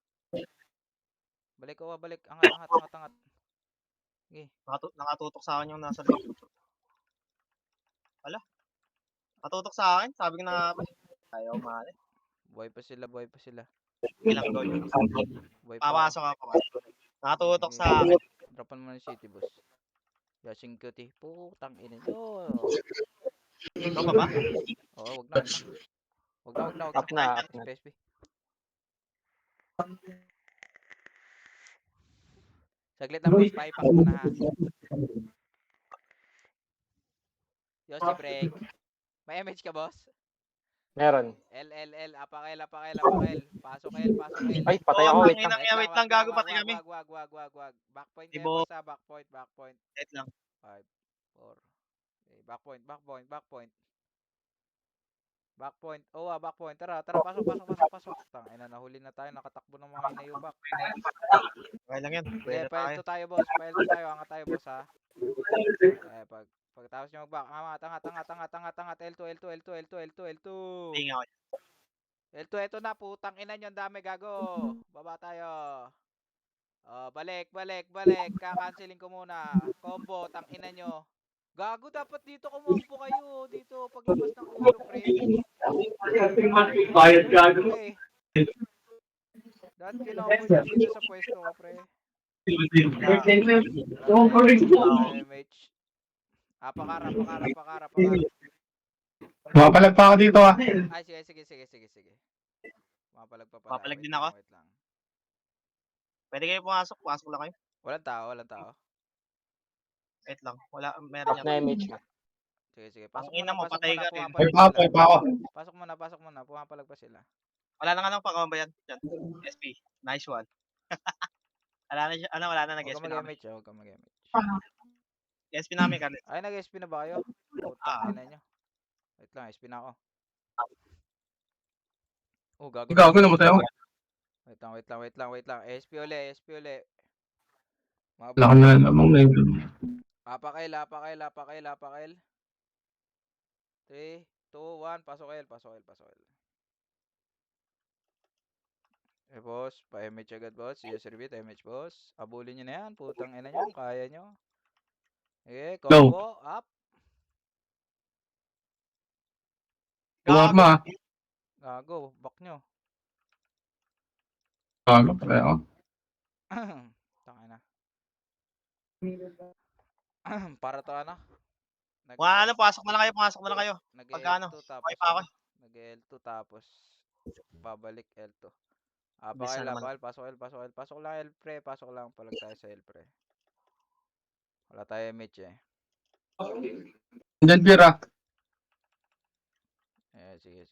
Speaker 1: Balik. Angat. Sige.
Speaker 2: Nakatutok sa akin yung nasa likod. Wala. Nakatutok sa akin. Sabi ko na ayaw mali.
Speaker 1: Buhay pa sila.
Speaker 2: Ilang goal.
Speaker 1: Buhay pa.
Speaker 2: Papasok ako. Nakatutok
Speaker 1: Sige.
Speaker 2: sa akin.
Speaker 1: Dropan mo ng city, boss. Yashing cutie. Putang ina nyo.
Speaker 2: Ikaw pa ba?
Speaker 1: Oo, wag na. Wag na.
Speaker 3: Up na.
Speaker 1: PSP. Saglit na, boss. Paipak mo na, ha. Yoshi, break. May MH ka, boss?
Speaker 3: Meron.
Speaker 1: L. Apakil. Pasok L.
Speaker 3: Ay, patay ako. Wait lang.
Speaker 2: Wait lang, gago, patay kami.
Speaker 1: Wag. Backpoint kayo,
Speaker 2: Ibo.
Speaker 1: boss, ha. Backpoint.
Speaker 2: Wait lang.
Speaker 1: 5, 4. Okay, backpoint. Backpoint. Oh, backpoint. Tara. Pasok. Tangina, nahuli na tayo. Nakatakbo ng mga inayubak.
Speaker 2: Okay lang yan.
Speaker 1: Okay,
Speaker 2: Pwede
Speaker 1: file
Speaker 2: tayo.
Speaker 1: 2 tayo, boss. Angat tayo, boss, ha. Pagkatapos nyo mag-back, angat. L2.
Speaker 2: Tingin ako.
Speaker 1: L2, eto na, putang ina nyo, ang dami, gago. Baba tayo. Balik. Kakanceling ko muna. Combo, tang ina nyo. Gago, dapat dito kumombo kayo. Dito, paglabas ng ulo, pre.
Speaker 6: Bayad gago.
Speaker 1: Pre. Dapat kinombo nyo dito sa pwesto ko, pre. MH. Pakara.
Speaker 4: Mapalag pa ako dito ah.
Speaker 1: Ay, sige. Mapalag pa pala.
Speaker 2: Mapalag
Speaker 1: Wait
Speaker 2: din
Speaker 1: lang,
Speaker 2: ako.
Speaker 1: Wait lang.
Speaker 2: Pwede kayo pumasok. Pasok lang kayo.
Speaker 1: Walang tao.
Speaker 2: Wait lang. Wala. Meron
Speaker 3: Up na
Speaker 2: yan.
Speaker 3: MH na.
Speaker 1: Sige.
Speaker 2: Ang ina mo, patay ka rin.
Speaker 1: Pumapalag
Speaker 4: Pay pa ako.
Speaker 1: Pasok muna. Pumapalag pa sila.
Speaker 2: Wala na nga nang pagkambayan. Diyan. SP. Nice one. Wala na
Speaker 1: Huwag
Speaker 2: nag-SP
Speaker 1: ka
Speaker 2: namin.
Speaker 1: mag-MH, huwag ka mag-MH.
Speaker 2: SP namin kan.
Speaker 1: Ay, nag-SP na ba kayo? Putang ina nyo. Wait lang, SP na ako. Oh, gago.
Speaker 4: Gago namatay ako.
Speaker 1: Wait lang. SP uli.
Speaker 4: Wala ka na namang na yun.
Speaker 1: Apakail. 3, 2, 1, pasok L. Boss, pa-MH agad, boss. Yes, repeat, MH, boss. Abulin nyo na yan, putang ina nyo, kaya nyo. Okay, combo, up.
Speaker 4: Gago.
Speaker 1: Gago, back nyo.
Speaker 4: Gago pala ako.
Speaker 1: Tangina. Para to ano?
Speaker 2: Wala na. Pasok na lang kayo. Pagkano?
Speaker 1: Nag-L2 tapos
Speaker 2: Okay pa ako.
Speaker 1: Nag-L2 tapos babalik L2.
Speaker 2: Bisa naman.
Speaker 1: Pasok lang L pre, palag tayo sa L pre. Wala tayo MH eh.
Speaker 4: Diyan pira.
Speaker 1: Sige.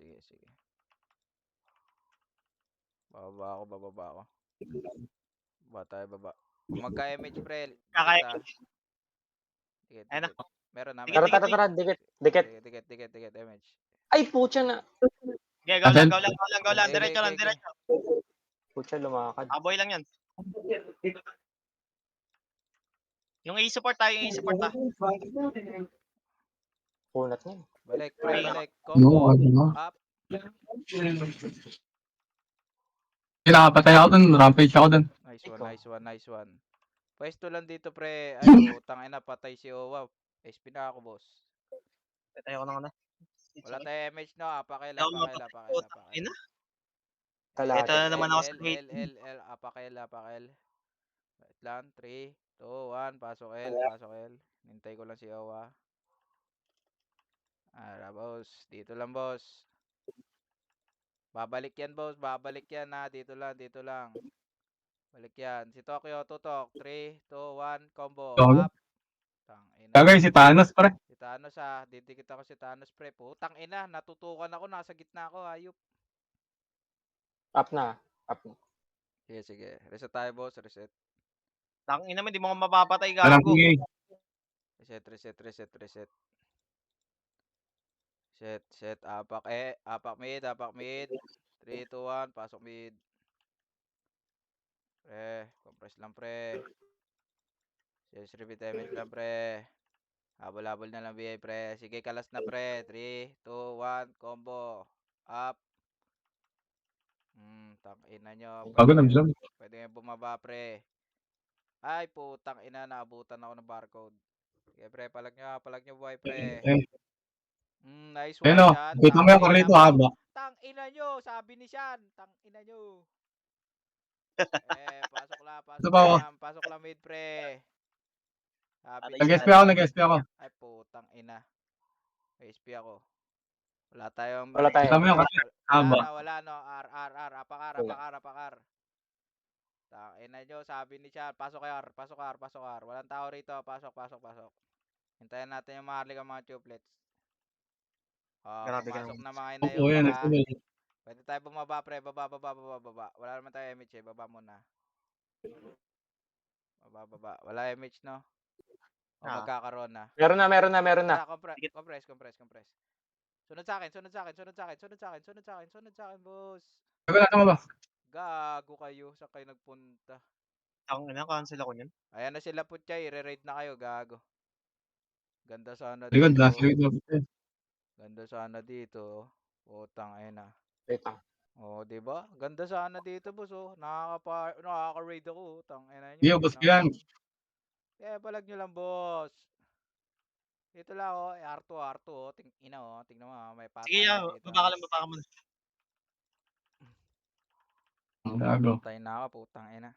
Speaker 1: Bababa ako. Baba. Kung magka-MH pre, dikit.
Speaker 2: Ayun na.
Speaker 1: Meron na.
Speaker 3: Tara. Dikit.
Speaker 1: Dikit, MH.
Speaker 3: Ay, putya na.
Speaker 2: Okay, go lang. Diretso lang.
Speaker 3: Putya, lumakad.
Speaker 2: Aboy lang yan. Yung i-support tayo, ha.
Speaker 3: Punat niya.
Speaker 1: Balik, pre,
Speaker 2: Balik.
Speaker 1: combo,
Speaker 4: No.
Speaker 1: up.
Speaker 4: Nakapatay ako dun. Rampage ako dun.
Speaker 1: Nice one. Pwesto lang dito, pre. Ay, putang ina, patay si Owa. SP na ako, boss.
Speaker 2: Patay ako ng ano.
Speaker 1: Wala tayo MH, no? Apakel,
Speaker 2: Hindi ako
Speaker 1: apakel,
Speaker 2: mapatay.
Speaker 1: apakel,
Speaker 2: Putang
Speaker 1: apakel.
Speaker 2: ina. Ito
Speaker 3: Kalahati.
Speaker 2: na naman ako sa
Speaker 1: L, apakel, apakel. Wait lang, 3, 2, 1, pasok L, pasok L. Nintay ko lang si Owa. Boss. Dito lang, boss. Babalik yan, boss. Babalik yan, ha. Dito lang. Balik yan. Si Tokyo, tutok. 3, 2, 1, combo.
Speaker 4: Gago.
Speaker 1: Up. Tang ina.
Speaker 4: Gagawin si Thanos, pre.
Speaker 1: Si Thanos, didikit ako si Thanos, pre. Putang ina, natutukan ako. Nasa gitna ako, hayop.
Speaker 3: Up na. Up na.
Speaker 1: Sige, sige. Reset tayo, boss. Reset.
Speaker 2: Tang ina mo, di mo ako mapapatay,
Speaker 4: Alam
Speaker 2: gago.
Speaker 4: ko eh.
Speaker 1: Reset. Set. Apak mid. 3, 2, 1, pasok mid. Pre, compress lang, pre. Yes, repeat damage lang, pre. Habol-habol na lang, BA, pre. Sige, kalas na, pre. 3, 2, 1, combo. Up. Ina nyo.
Speaker 4: Gago, nag-jump.
Speaker 1: Pwede nga bumaba, pre. Ay, putang ina, naabutan ako ng barcode. Sige, pre, palag nyo buhay, pre.
Speaker 4: Eh,
Speaker 1: Nice
Speaker 4: ayun
Speaker 1: one,
Speaker 4: o.
Speaker 1: Shan.
Speaker 4: Kita mo yung
Speaker 1: Tang ina
Speaker 4: korito,
Speaker 1: mo.
Speaker 4: haba.
Speaker 1: Tang ina nyo, sabi ni Shan. Tang ina nyo.
Speaker 4: Ito pa ako.
Speaker 1: Pasok lang mid, pre. Sabi ni
Speaker 2: Nag-SP
Speaker 1: Shan.
Speaker 4: Nag-SP ako.
Speaker 1: Ay, putang ina. SP ako. Wala tayong...
Speaker 3: Wala tayo.
Speaker 4: Kita mo yung korito, haba.
Speaker 1: Wala no. R. Apakar. Ina nyo, sabi ni Shan. Pasok R. Walang tao rito. Pasok. Hintayin natin yung maharlik ang mga tuplets.
Speaker 2: Grabe ka
Speaker 1: Pumasok
Speaker 2: naman.
Speaker 1: na mga ina
Speaker 4: Opo,
Speaker 1: yung
Speaker 4: yan.
Speaker 1: baka.
Speaker 4: Nagsimul.
Speaker 1: Pwede tayo bumaba, pre. Baba. Wala naman tayo MH, baba muna. Baba. Wala MH, no? O magkakaroon na.
Speaker 3: Meron na.
Speaker 1: Compress. Sunod sa akin, boss.
Speaker 4: Gago, nasa mo ba?
Speaker 1: Gago kayo, saan kayo nagpunta?
Speaker 2: Tang ina, cancel ako niyan.
Speaker 1: Ayan na sila putya, i-raid na kayo, gago. Ganda sana
Speaker 4: Likod,
Speaker 1: dito.
Speaker 4: nasa likod.
Speaker 1: Ganda sana dito. Putang ina.
Speaker 3: Wait lang.
Speaker 1: Oh, 'di ba? Ganda sana dito, boss, oh. Nakaka-raid ako, tang ina
Speaker 4: Hindi,
Speaker 1: nyo.
Speaker 4: ubos ko yan.
Speaker 1: Palag nyo lang, boss. Dito lang, oh. R2, oh. Tingnan mo, may
Speaker 2: Sige,
Speaker 1: patayan dito.
Speaker 2: baba ka muna.
Speaker 4: Gago.
Speaker 1: Patay na ako, putang ina.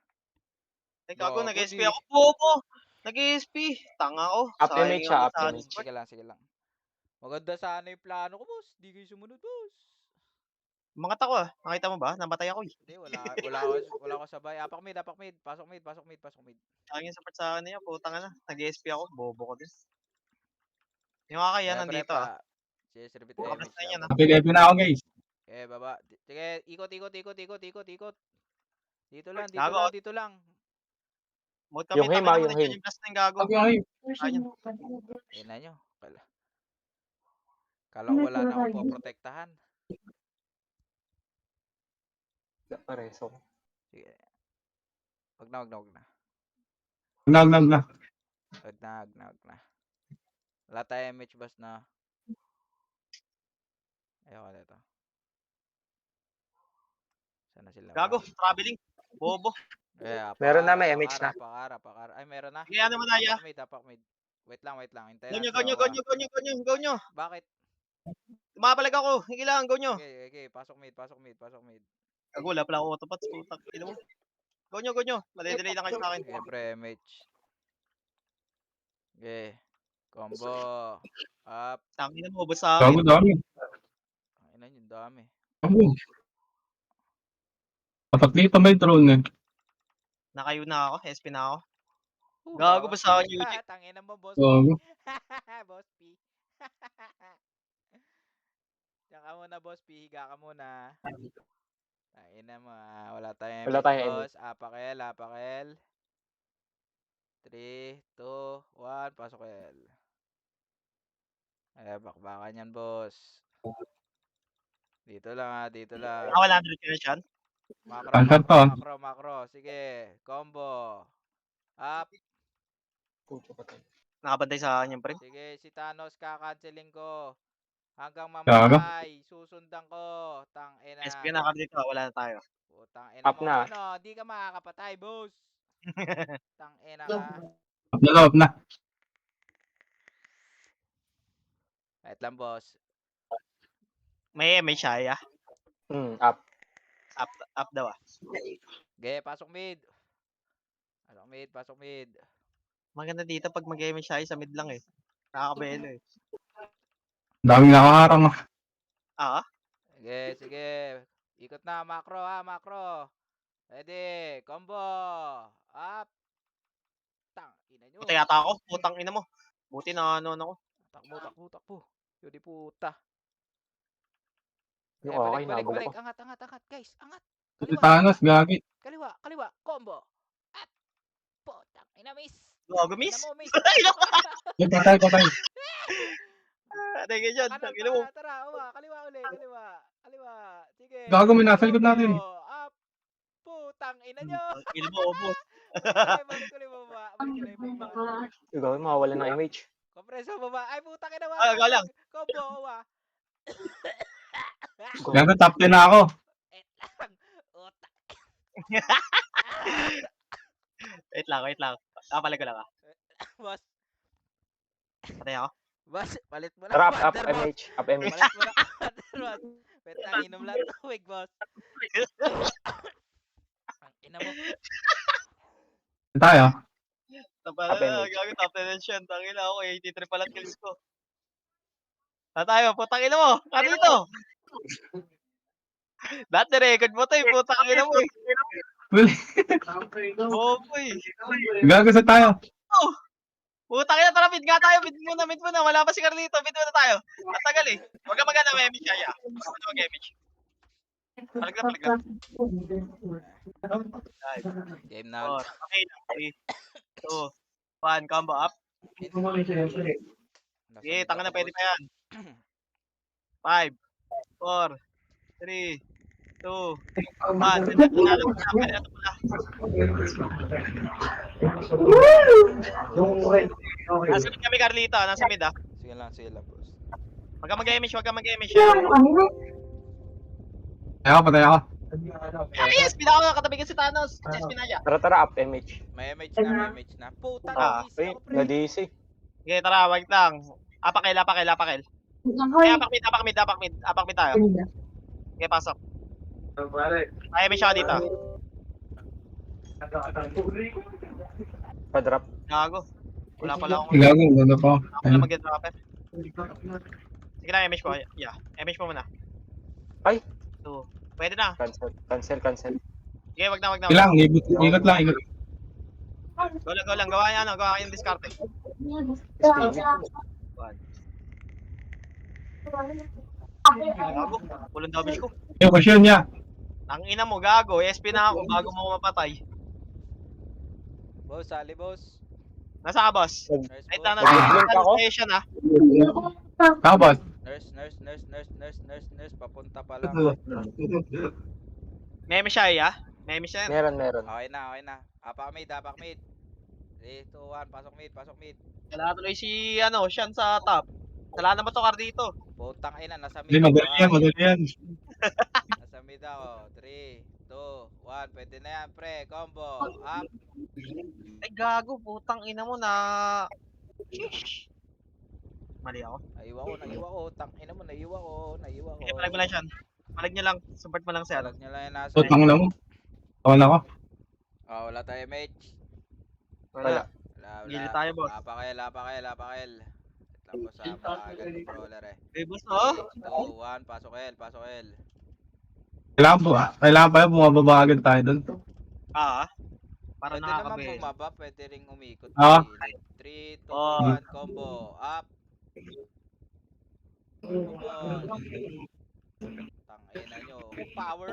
Speaker 2: Ay, gago,
Speaker 1: Gago,
Speaker 2: nag-SP
Speaker 1: di.
Speaker 2: ako. Bobo! Nag-SP. Tanga ko.
Speaker 3: Up
Speaker 2: Sayang
Speaker 3: image
Speaker 2: yung
Speaker 3: siya, up
Speaker 2: sa
Speaker 3: image.
Speaker 1: Sige lang. Maganda sana yung plano ko, boss. Di kayo sumunod, boss.
Speaker 2: Mga tako nakita mo ba? Namatay ako eh.
Speaker 1: Hindi, wala ako sabay. Apak mid. Pasok mid.
Speaker 2: Sayang yung support sa akin niya. Putang na. Nag-SP ako. Bobo ko din. Yung kaya nandito
Speaker 1: Sige, repeat
Speaker 2: Kapit
Speaker 1: image
Speaker 2: na yan,
Speaker 1: lang.
Speaker 4: Happy na ako, guys.
Speaker 1: Baba. Sige, ikot. Dito lang.
Speaker 2: Gago. Mode kami.
Speaker 3: Yung him,
Speaker 2: Tangina mo,
Speaker 3: yung
Speaker 2: nandiyan
Speaker 3: him.
Speaker 2: yung blast ng gago.
Speaker 4: Okay, okay.
Speaker 1: Ina nyo. Kala ko wala na akong poprotektahan.
Speaker 3: Pareso.
Speaker 1: Sige. Wag na.
Speaker 4: Nag na.
Speaker 1: Wag na. Wala tayo MH bus na. Ayoko dito. Sana sila.
Speaker 2: Gago. Traveling. Bobo.
Speaker 3: Meron na, may MH na.
Speaker 1: Apakar. Ay, meron na.
Speaker 2: Sige, ano mo na, ya?
Speaker 1: Apak mid. Wait lang. Hintayin
Speaker 2: Go nyo.
Speaker 1: Bakit?
Speaker 2: Tumapalag ako. Sige lang, go nyo.
Speaker 1: Okay. Pasok mid.
Speaker 2: Gago, wala pala ako autopats. Putang ina mo. Go nyo. Madidelay lang kayo sa akin.
Speaker 1: Siyempre, MH. Okay. Combo. Up.
Speaker 2: Tangina mo, ubos sa
Speaker 4: Gago,
Speaker 2: akin.
Speaker 4: dami.
Speaker 1: Ina yung dami.
Speaker 4: Gago. Kapag dito may drone eh.
Speaker 2: Nakayo na ako. SP na ako. Gago ba sa akin, Yuji?
Speaker 1: Tangina mo, boss.
Speaker 4: Gago.
Speaker 1: Boss P. Diyan ka muna, boss P. Higa ka muna. Tangina mo, wala tayong
Speaker 3: Wala
Speaker 1: MH,
Speaker 3: tayong
Speaker 1: boss. Apakel. 3, 2, 1, pasok L. Bakbakan yan, boss. Dito lang.
Speaker 2: Wala 100 ka na siyan.
Speaker 4: Answer to.
Speaker 1: Macro. Sige, combo. Up.
Speaker 2: Nakabantay sa akin yung pre.
Speaker 1: Sige, si Thanos kakanceling ko. Hanggang
Speaker 4: Gago.
Speaker 1: mamatay. Susundan ko. Tang ina.
Speaker 2: SP na dito. Wala na tayo.
Speaker 1: Putang ina
Speaker 3: Up
Speaker 1: mo.
Speaker 3: na.
Speaker 1: Ano, di ka makakapatay, boss. Tangina ka.
Speaker 4: Off na loob na.
Speaker 1: Wait lang, boss.
Speaker 2: May siya.
Speaker 3: Up.
Speaker 2: Up daw ah.
Speaker 1: Ge, pasok mid. Pasok mid, pasok mid.
Speaker 2: Maganda dito pag mag-MH siya sa mid lang eh. Nakakabelo eh.
Speaker 4: Daming nakaharang.
Speaker 2: Ah?
Speaker 1: Sige, sige. Ikot na, macro ha, macro. Ready, combo. Up. Tang, ina nyo.
Speaker 2: Puta yata ako. Putang ina mo. Buti na ano ako.
Speaker 1: Takbo, takbo, takbo. Yun di puta.
Speaker 3: Yung
Speaker 1: Eh,
Speaker 3: okay,
Speaker 1: balik, balik,
Speaker 3: nabog
Speaker 1: balik.
Speaker 3: ako.
Speaker 1: Angat, angat, angat. Guys, angat.
Speaker 4: Si
Speaker 1: Kaliwa,
Speaker 4: Thanos,
Speaker 1: kaliwa.
Speaker 4: gagi.
Speaker 1: Kaliwa, kaliwa. Combo. Up. Putang, ina miss.
Speaker 2: Gago,
Speaker 1: Ina
Speaker 2: miss.
Speaker 1: mo, miss.
Speaker 4: Ay, patay, patay.
Speaker 2: Teka dyan.
Speaker 1: Kanan,
Speaker 2: Tangina mo.
Speaker 1: tara, tara. Uwa, kaliwa uli, kaliwa. Kaliwa. Sige.
Speaker 4: Gago, may nasa likod natin.
Speaker 1: Combo. Up. Putang, ina nyo.
Speaker 2: Tangina mo, ubos.
Speaker 1: Balik ulit baba. Balik ulit baba.
Speaker 3: Ikaw, mawawala ng MH.
Speaker 1: Kompreso baba. Ay, putang ina mo.
Speaker 2: Ah, galang.
Speaker 1: Combo, uwa.
Speaker 4: Gago, top 10 na ako.
Speaker 1: Lang. Utak.
Speaker 2: Wait lang. Kapalag ko lang ah.
Speaker 1: Boss.
Speaker 2: Patay ako.
Speaker 1: Boss, palit mo na.
Speaker 3: Tara, up
Speaker 1: partner, boss.
Speaker 3: MH. Up MH.
Speaker 1: Palit mo na. Partner, boss. Wait lang, inom lang tubig, boss. Ang ina mo.
Speaker 4: Tayo.
Speaker 2: Tapos
Speaker 3: MH.
Speaker 2: gago top 10 siya. Tangina ako 83 pala kills ko. Tayo, putang ina mo. Kanito. Dati record mo to eh. Putang ina mo eh. Oo boy.
Speaker 4: Gago sa tayo.
Speaker 2: Putang ina, tara mid nga tayo. Mid muna. Wala pa si Carlito. Mid muna tayo. Ang tagal eh. Huwag ka maganda may image kaya. Huwag ka mag-image. Palag na. Ay,
Speaker 1: Game na.
Speaker 2: 4, okay na. 3, 2, 1, combo up. Sige, tanga na, pwede pa yan. 5, 4, 3, 2, 1. Nanalo ko na. Pwede na ito pala. Nasa mid kami, Carlito. Nasa mid ah.
Speaker 1: Sige lang, boss.
Speaker 2: Huwag ka mag-image.
Speaker 4: Patay ako, patay ako.
Speaker 2: Yes, pinaka katabi ka si Thanos. Yes, pinaya.
Speaker 3: Tara, up MH.
Speaker 1: May image na. Puta
Speaker 2: Ah,
Speaker 1: na, easy
Speaker 3: Uy,
Speaker 1: ako, pre.
Speaker 3: na-DC.
Speaker 2: Sige, tara, wait lang. Apakil. Ay, apak mid tayo. Sige, pasok. Ay, may siya dito.
Speaker 3: Pa-drop.
Speaker 2: Gago. Wala pala akong
Speaker 4: Gago, ganda pa.
Speaker 2: wala mag-dropper. Sige na, image ko. Yeah, image mo muna.
Speaker 3: Ay!
Speaker 2: 2. Pwede na.
Speaker 3: Cancel.
Speaker 2: Sige, wag na.
Speaker 4: Ilang, ikot lang, ikot.
Speaker 2: Go lang. Gawa yung discard. 1. Gago. Walang damage ko.
Speaker 4: Yung question niya.
Speaker 2: Ang ina mo, gago. SP na ako bago mo ako mapatay.
Speaker 1: Boss, sali, boss.
Speaker 2: Nasa ka, boss?
Speaker 1: Nurse,
Speaker 2: Wait
Speaker 1: boss.
Speaker 2: lang,
Speaker 3: Nag-blink ako.
Speaker 2: station ah.
Speaker 4: Tapos.
Speaker 1: Nurse. Papunta pa lang.
Speaker 2: May siya ah. May siya yan.
Speaker 3: Meron.
Speaker 1: Okay na. Apak mid. 3, 2, 1. Pasok mid.
Speaker 2: Wala tuloy si, Sean sa top. Wala na ba to, Cardito?
Speaker 1: Putang ina, nasa
Speaker 4: Hindi,
Speaker 1: mid.
Speaker 4: madali yan.
Speaker 1: Nasa mid ako. 3, 2, 1. Pwede na yan, pre. Combo. Up.
Speaker 2: Ay, gago. Putang ina mo na. Sheesh. Mali ako.
Speaker 1: Naiwa ko. Tang ina mo, naiwa ko.
Speaker 2: Sige, palag mo lang, Sean. Palag niya lang. Support mo lang siya.
Speaker 1: Palag niya lang yung nasa.
Speaker 4: Tutang na mo. Tawala ko.
Speaker 1: Wala tayo mage.
Speaker 2: Wala.
Speaker 1: Wala.
Speaker 2: Gili tayo, boss.
Speaker 1: Apakil. Ito po sa mga agad brawler eh.
Speaker 2: Hey, boss, no?
Speaker 1: 2, 1. Pasok L.
Speaker 4: Kailangan pa yun, bumababa agad tayo doon.
Speaker 2: Ah. Para
Speaker 1: Pwede naman
Speaker 2: nakakabel.
Speaker 1: bumaba, pwede ring umikot.
Speaker 4: Ah.
Speaker 1: 3, 2,
Speaker 2: Oh.
Speaker 1: 1. Combo. Up. Combo. Tangina nyo. Power.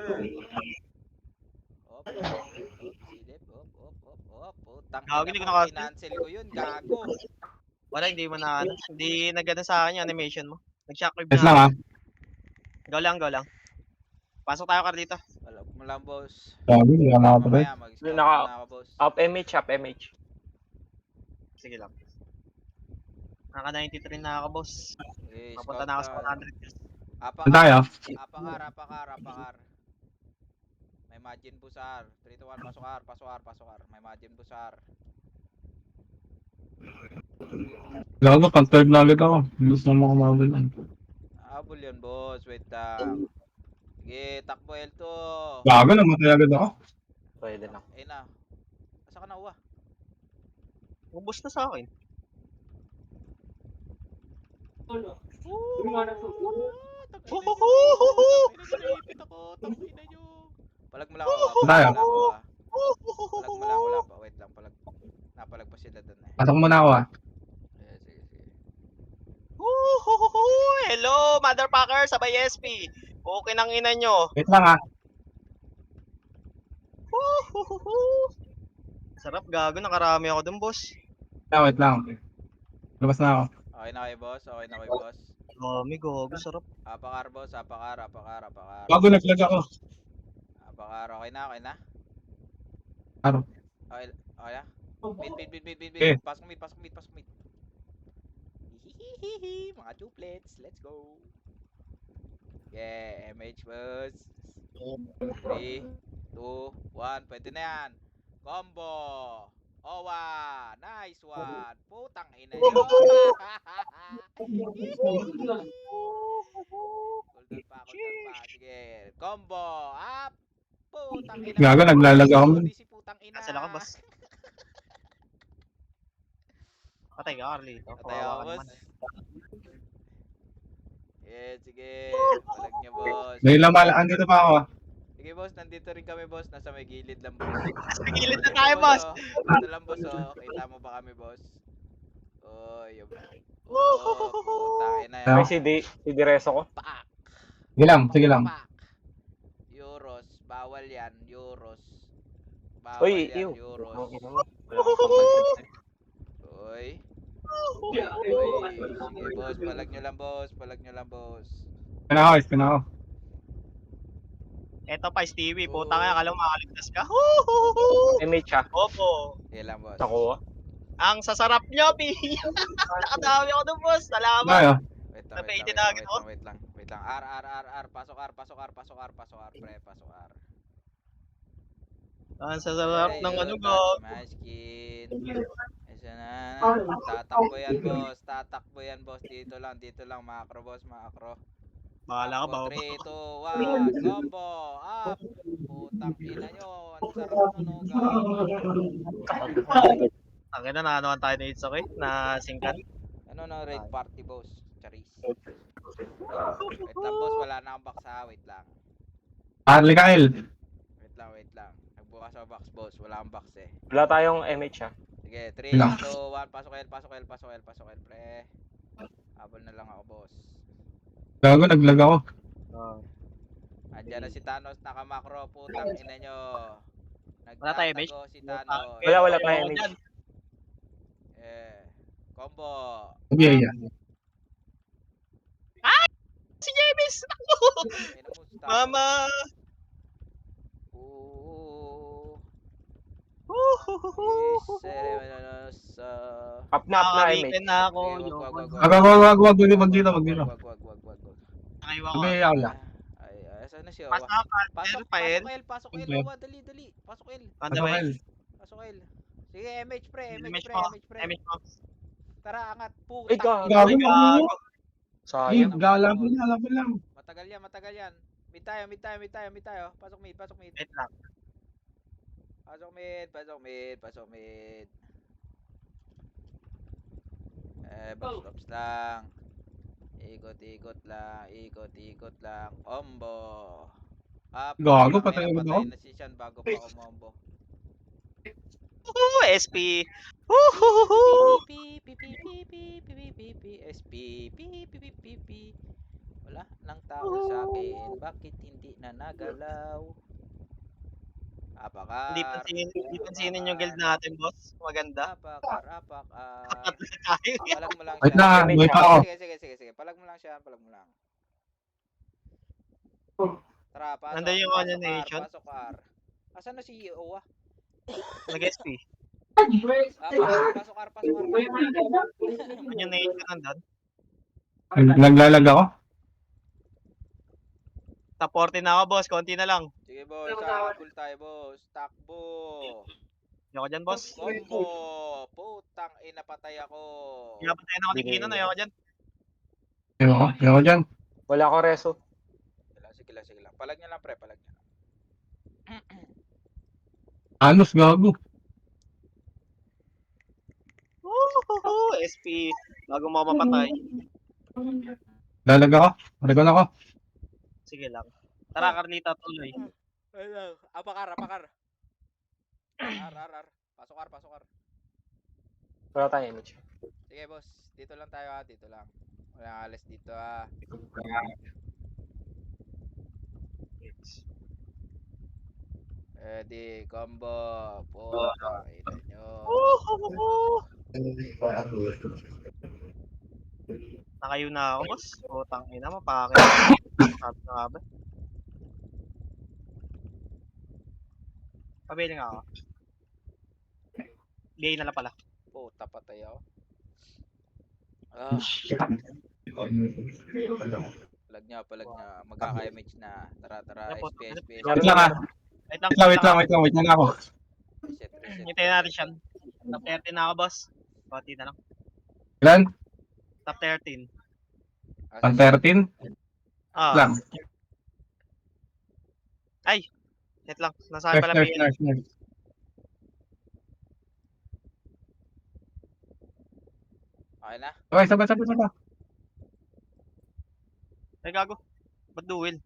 Speaker 1: Op. Silip. Op. Putang
Speaker 2: Gago,
Speaker 1: ina
Speaker 2: hindi ko
Speaker 1: mo.
Speaker 2: nakasi-
Speaker 1: Kinancel ko yun. Gago.
Speaker 2: Wala, hindi mo na, hindi nagana sa akin yung animation mo. Nag-shockwave
Speaker 4: Yes lang
Speaker 2: na.
Speaker 4: ha.
Speaker 2: Go lang. Pasok tayo, Cardito.
Speaker 1: Wala mo lang, boss.
Speaker 4: Sabi, hindi ka nakapatay.
Speaker 1: Mamaya, mag-scout
Speaker 3: Naka-
Speaker 1: na ako, boss.
Speaker 3: Up MH.
Speaker 2: Sige lang. Naka 93 na ako, boss.
Speaker 1: Okay,
Speaker 2: Papunta na ako sa 100 kills.
Speaker 4: Saan tayo?
Speaker 1: Apakar. May Majin Busar. 3, 2, 1, pasok R, pasok R, pasok R. May Majin Busar.
Speaker 4: Gago, pang 12 na agad ako. Gusto mo kumabal lang.
Speaker 1: Abol yun, boss. Wait lang. Sige, takbo L2.
Speaker 4: Gago, namatay agad ako.
Speaker 3: Pwede lang.
Speaker 1: Eh na. Asa ka na, uwa?
Speaker 2: Ubus na sa akin.
Speaker 1: Naipit ako. Tangina nyo. Palag mo lang ako.
Speaker 4: Tayo.
Speaker 1: Palag mo lang ako. Palag mo lang. Wala pa. Wait lang. Napalag pa sila dun eh.
Speaker 4: Pasok muna ako ah.
Speaker 1: Sige, sige.
Speaker 2: Hello, motherfucker, sabay SP. Okay nang ina nyo.
Speaker 4: Wait lang ah.
Speaker 2: Sarap, gago. Nakarami ako dun, boss.
Speaker 4: Wait lang. Labas na ako.
Speaker 1: Okay na kayo, boss? Okay na kayo, boss?
Speaker 2: Dami, gago. Sarap.
Speaker 1: Apakar, boss. Apakar.
Speaker 4: Gago, nag-lag ako.
Speaker 1: Apakar. Okay na, okay na?
Speaker 4: Ano?
Speaker 1: Okay, okay na? Mid.
Speaker 4: Okay.
Speaker 1: Pasok mid. Hihihihi. Mga duplets. Let's go. Yeah, MH boss. 3, 2, 1. Pwede na yan. Combo. Owa. Nice one. Putang ina nyo. Golden pa. Sige. Combo. Up. Putang ina.
Speaker 4: Gago, naglalag ako.
Speaker 1: Hindi si putang ina.
Speaker 2: Nasa ka, boss. Patay ka, Carlito.
Speaker 1: Patay ako, boss. Yeah, sige. Palag niyo, boss.
Speaker 4: May lamal, andito pa ako ah.
Speaker 1: Sige, boss. Nandito rin kami, boss. Nasa may gilid lang, boss.
Speaker 2: Sa gilid na tayo, boss.
Speaker 1: Ito lang, boss, oh. Kita mo ba kami, boss? Oh, yung... Oh, putang ina
Speaker 3: May
Speaker 1: yan.
Speaker 3: si Direso ko.
Speaker 1: Pak!
Speaker 4: Sige lang.
Speaker 1: Pak! Euros. Bawal yan. Euros.
Speaker 3: Uy,
Speaker 1: Bawal yan.
Speaker 3: ew.
Speaker 1: Euros.
Speaker 3: Wala akong pansin.
Speaker 1: Uy. Uy. Sige, boss. Palag nyo lang, boss.
Speaker 4: Pinaka ako.
Speaker 2: Eto pa, Stevie. Puta nga, akala mo makaligtas ka.
Speaker 3: MH ah.
Speaker 2: Opo.
Speaker 1: Sige lang, boss.
Speaker 3: Nakuha.
Speaker 2: Ang sasarap nyo, pi. Nakadami ako dun, boss. Salamat.
Speaker 4: Tayo.
Speaker 1: Wait lang. R. Pasok R. Pre, pasok R.
Speaker 2: Ang sasarap ng ano,
Speaker 1: Ayun,
Speaker 2: go.
Speaker 1: touch my skin. Isa na. Tatakbo yan, boss. Dito lang. Macro, boss. Macro.
Speaker 2: Bahala ka ba?
Speaker 1: 3, 2, 1. Combo. Up. Putang ina nyo. Ang sarap nun, gago.
Speaker 2: Tangin na, naanoan tayo na It's Okay na singkat.
Speaker 1: Ano na, red party, boss? Charis. Wait lang, boss. Wala na akong box, ha. Wait lang.
Speaker 4: Harley Kyle.
Speaker 1: Wait lang. Nagbukas ako box, boss. Wala akong box, eh.
Speaker 3: Wala tayong MH ah.
Speaker 1: Sige, 3, 2, 1. Pasok L, pre. Habol na lang ako, boss.
Speaker 4: Gago, nag-lag ako.
Speaker 1: Andyan na si Thanos, nakamakro. Putang ina nyo.
Speaker 2: Wala tayo, Besh?
Speaker 1: Nagtatago si Thanos.
Speaker 3: Wala tayong MH.
Speaker 1: Combo.
Speaker 4: Okay,
Speaker 2: Si James! Mama!
Speaker 3: Up na
Speaker 2: Nakakaritin
Speaker 3: MH.
Speaker 2: na ako.
Speaker 4: Wag dito.
Speaker 1: Wag.
Speaker 2: Nakaiwa ko.
Speaker 4: Sabi ako lang.
Speaker 1: Ay, saan na siya?
Speaker 2: Pasok, Pael.
Speaker 1: Pasok L,
Speaker 4: Okay.
Speaker 1: Owa, dali. Pasok L.
Speaker 2: On the way.
Speaker 1: Pasok L. Sige, MH pre.
Speaker 2: MH mo.
Speaker 1: Tara, angat.
Speaker 3: Ay,
Speaker 1: Putang.
Speaker 3: gago.
Speaker 4: Gago.
Speaker 3: Sayang.
Speaker 4: Laban lang.
Speaker 1: Matagal yan. Mid tayo. Pasok mid.
Speaker 2: Wait lang.
Speaker 1: Pasok mid. Box lang. Ikot lang. Combo.
Speaker 4: Gago, patay
Speaker 1: na
Speaker 4: ako.
Speaker 1: na si Sean bago pa umombo.
Speaker 2: SP.
Speaker 1: SP. Wala nang tao sa akin. Bakit hindi na nagalaw? Apakar.
Speaker 2: Hindi pansinin yung guild natin, boss. Maganda.
Speaker 1: Apakar.
Speaker 2: Tayo.
Speaker 1: Palag mo lang
Speaker 4: Wait
Speaker 1: siya.
Speaker 4: lang, may pa ako.
Speaker 1: Sige. Palag mo lang siya. Tara, pasok.
Speaker 2: Nandun yung
Speaker 1: pasok
Speaker 2: ano,
Speaker 1: R,
Speaker 2: nation.
Speaker 1: Pasok R. Asan na si Owa?
Speaker 2: Nag-SP.
Speaker 1: Pasok R.
Speaker 2: Ano yung nation nandun?
Speaker 4: Naglalag ako.
Speaker 2: Top 40 na ako, boss. Konti na lang.
Speaker 1: Sige, boss. Habol tayo, boss. Takbo.
Speaker 2: Ayoko dyan, boss.
Speaker 1: Combo. Putang ina, patay ako.
Speaker 2: Pinapatayin ako ni
Speaker 3: Hindi,
Speaker 2: Kino.
Speaker 3: hindi.
Speaker 2: Ayoko dyan.
Speaker 4: Ayoko dyan.
Speaker 3: Wala ako reso.
Speaker 1: Sige lang. Palag niya lang, pre. Palag niya lang.
Speaker 4: Anos, gago.
Speaker 2: SP. Bago mo mapatay.
Speaker 4: Lalag ako. Regon ako.
Speaker 2: Sige lang. Tara, Carlita, tuloy.
Speaker 1: Ayun. Apakar. Ar. Pasok.
Speaker 3: Wala tayong image.
Speaker 1: Sige, boss. Dito lang tayo, ha. Dito lang. Walang alis dito, ha. Ready, combo. Putang ina nyo.
Speaker 2: Nakayo na ako, boss. Putang ina mo, pakakit. Sabi na nga ba? Pabili nga ako. Gay na lang pala.
Speaker 1: Puta, patay ako. Ah, palag niya. Magkaka-image na. Tara. SPS.
Speaker 2: Wait
Speaker 4: lang, ah. Wait lang ako.
Speaker 1: Reset.
Speaker 2: Hintayin natin siya. Top 13 na ako, boss. Konti na lang.
Speaker 4: Ilan?
Speaker 2: Top 13.
Speaker 4: Ang 13?
Speaker 2: Ah,
Speaker 4: Lang.
Speaker 2: Wait lang. Nasa akin pala PL.
Speaker 4: Nurse.
Speaker 1: Okay na?
Speaker 4: Okay, sabay.
Speaker 2: Ay, gago. Ba't duel?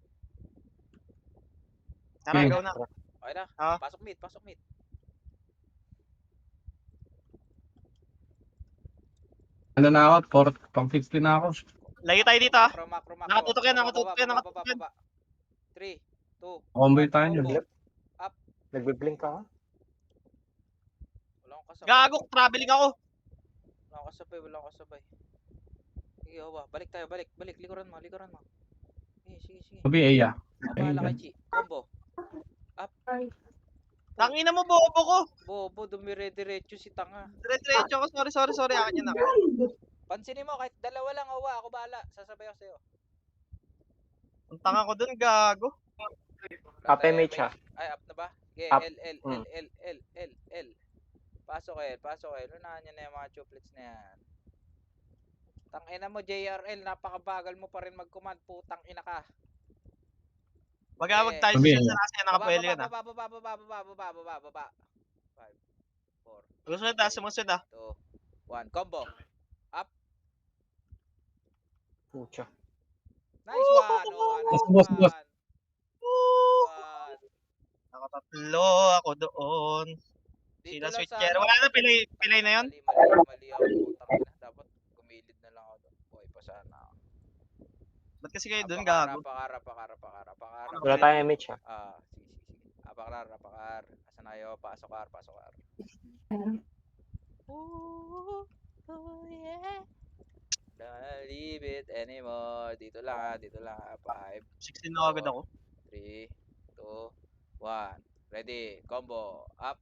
Speaker 2: Tara,
Speaker 4: Okay.
Speaker 2: go na.
Speaker 1: Okay na?
Speaker 2: Ah.
Speaker 1: Pasok mid.
Speaker 4: Ano na ako? Pang 60 na ako.
Speaker 2: Layo tayo dito, ah.
Speaker 1: Macro.
Speaker 2: Nakatutok yan.
Speaker 1: 3, 2,
Speaker 4: Combo tayo nyo.
Speaker 1: combo.
Speaker 3: Nagbe-blink ka, ha?
Speaker 1: Wala akong kasabay.
Speaker 2: Gago, traveling ako.
Speaker 1: Wala akong kasabay. Sige, hawa. Balik tayo. Balik. Likuran mo. Sige.
Speaker 4: Sabi, Eya.
Speaker 1: Bahala kay Chi. Combo.
Speaker 2: Tangina mo, bobo ko.
Speaker 1: Bobo, dumire-diretso si tanga.
Speaker 2: Dire-diretso ako. Sorry. Akin yun na.
Speaker 1: Pansinin mo, kahit dalawa lang, hawa. Ako bahala. Sasabay ako sa'yo.
Speaker 2: Ang tanga ko dun, gago.
Speaker 1: Wala
Speaker 3: Up
Speaker 1: tayo,
Speaker 3: image, ha?
Speaker 1: Ay, up na ba? Okay,
Speaker 3: Up.
Speaker 1: L. Pasok, Lunahan niya na yung mga chuplets na yan. Tangina mo, JRL. Napakabagal mo pa rin mag-command. Putang ina ka.
Speaker 2: Magawag tayo
Speaker 4: Sabi,
Speaker 2: siya sa kasi nakapwede yun, ah.
Speaker 1: Baba. 5, 4,
Speaker 2: Sumunod, ah. Sumunod, ah.
Speaker 1: 2, 1. Combo.
Speaker 3: Pucha.
Speaker 1: Nice one.
Speaker 4: Boss.
Speaker 2: Nakatatlo ako doon.
Speaker 1: Dito
Speaker 2: Sila
Speaker 1: lang
Speaker 2: switcher.
Speaker 1: sa
Speaker 2: Wala na, pilay na yun.
Speaker 1: Mali ako. Putang ina. Dapat gumilid na lang ako doon. Buhay pa sana ako.
Speaker 2: Ba't kasi kayo doon, gago?
Speaker 1: Apakar.
Speaker 3: Wala tayong image, ha?
Speaker 1: Sige. Apakar. Asan na kayo? Pasokar. Oh yeah. Don't leave it anymore. Dito lang. 5,
Speaker 2: 16 na agad ako.
Speaker 1: 3, 2, 1. Ready. Combo. Up.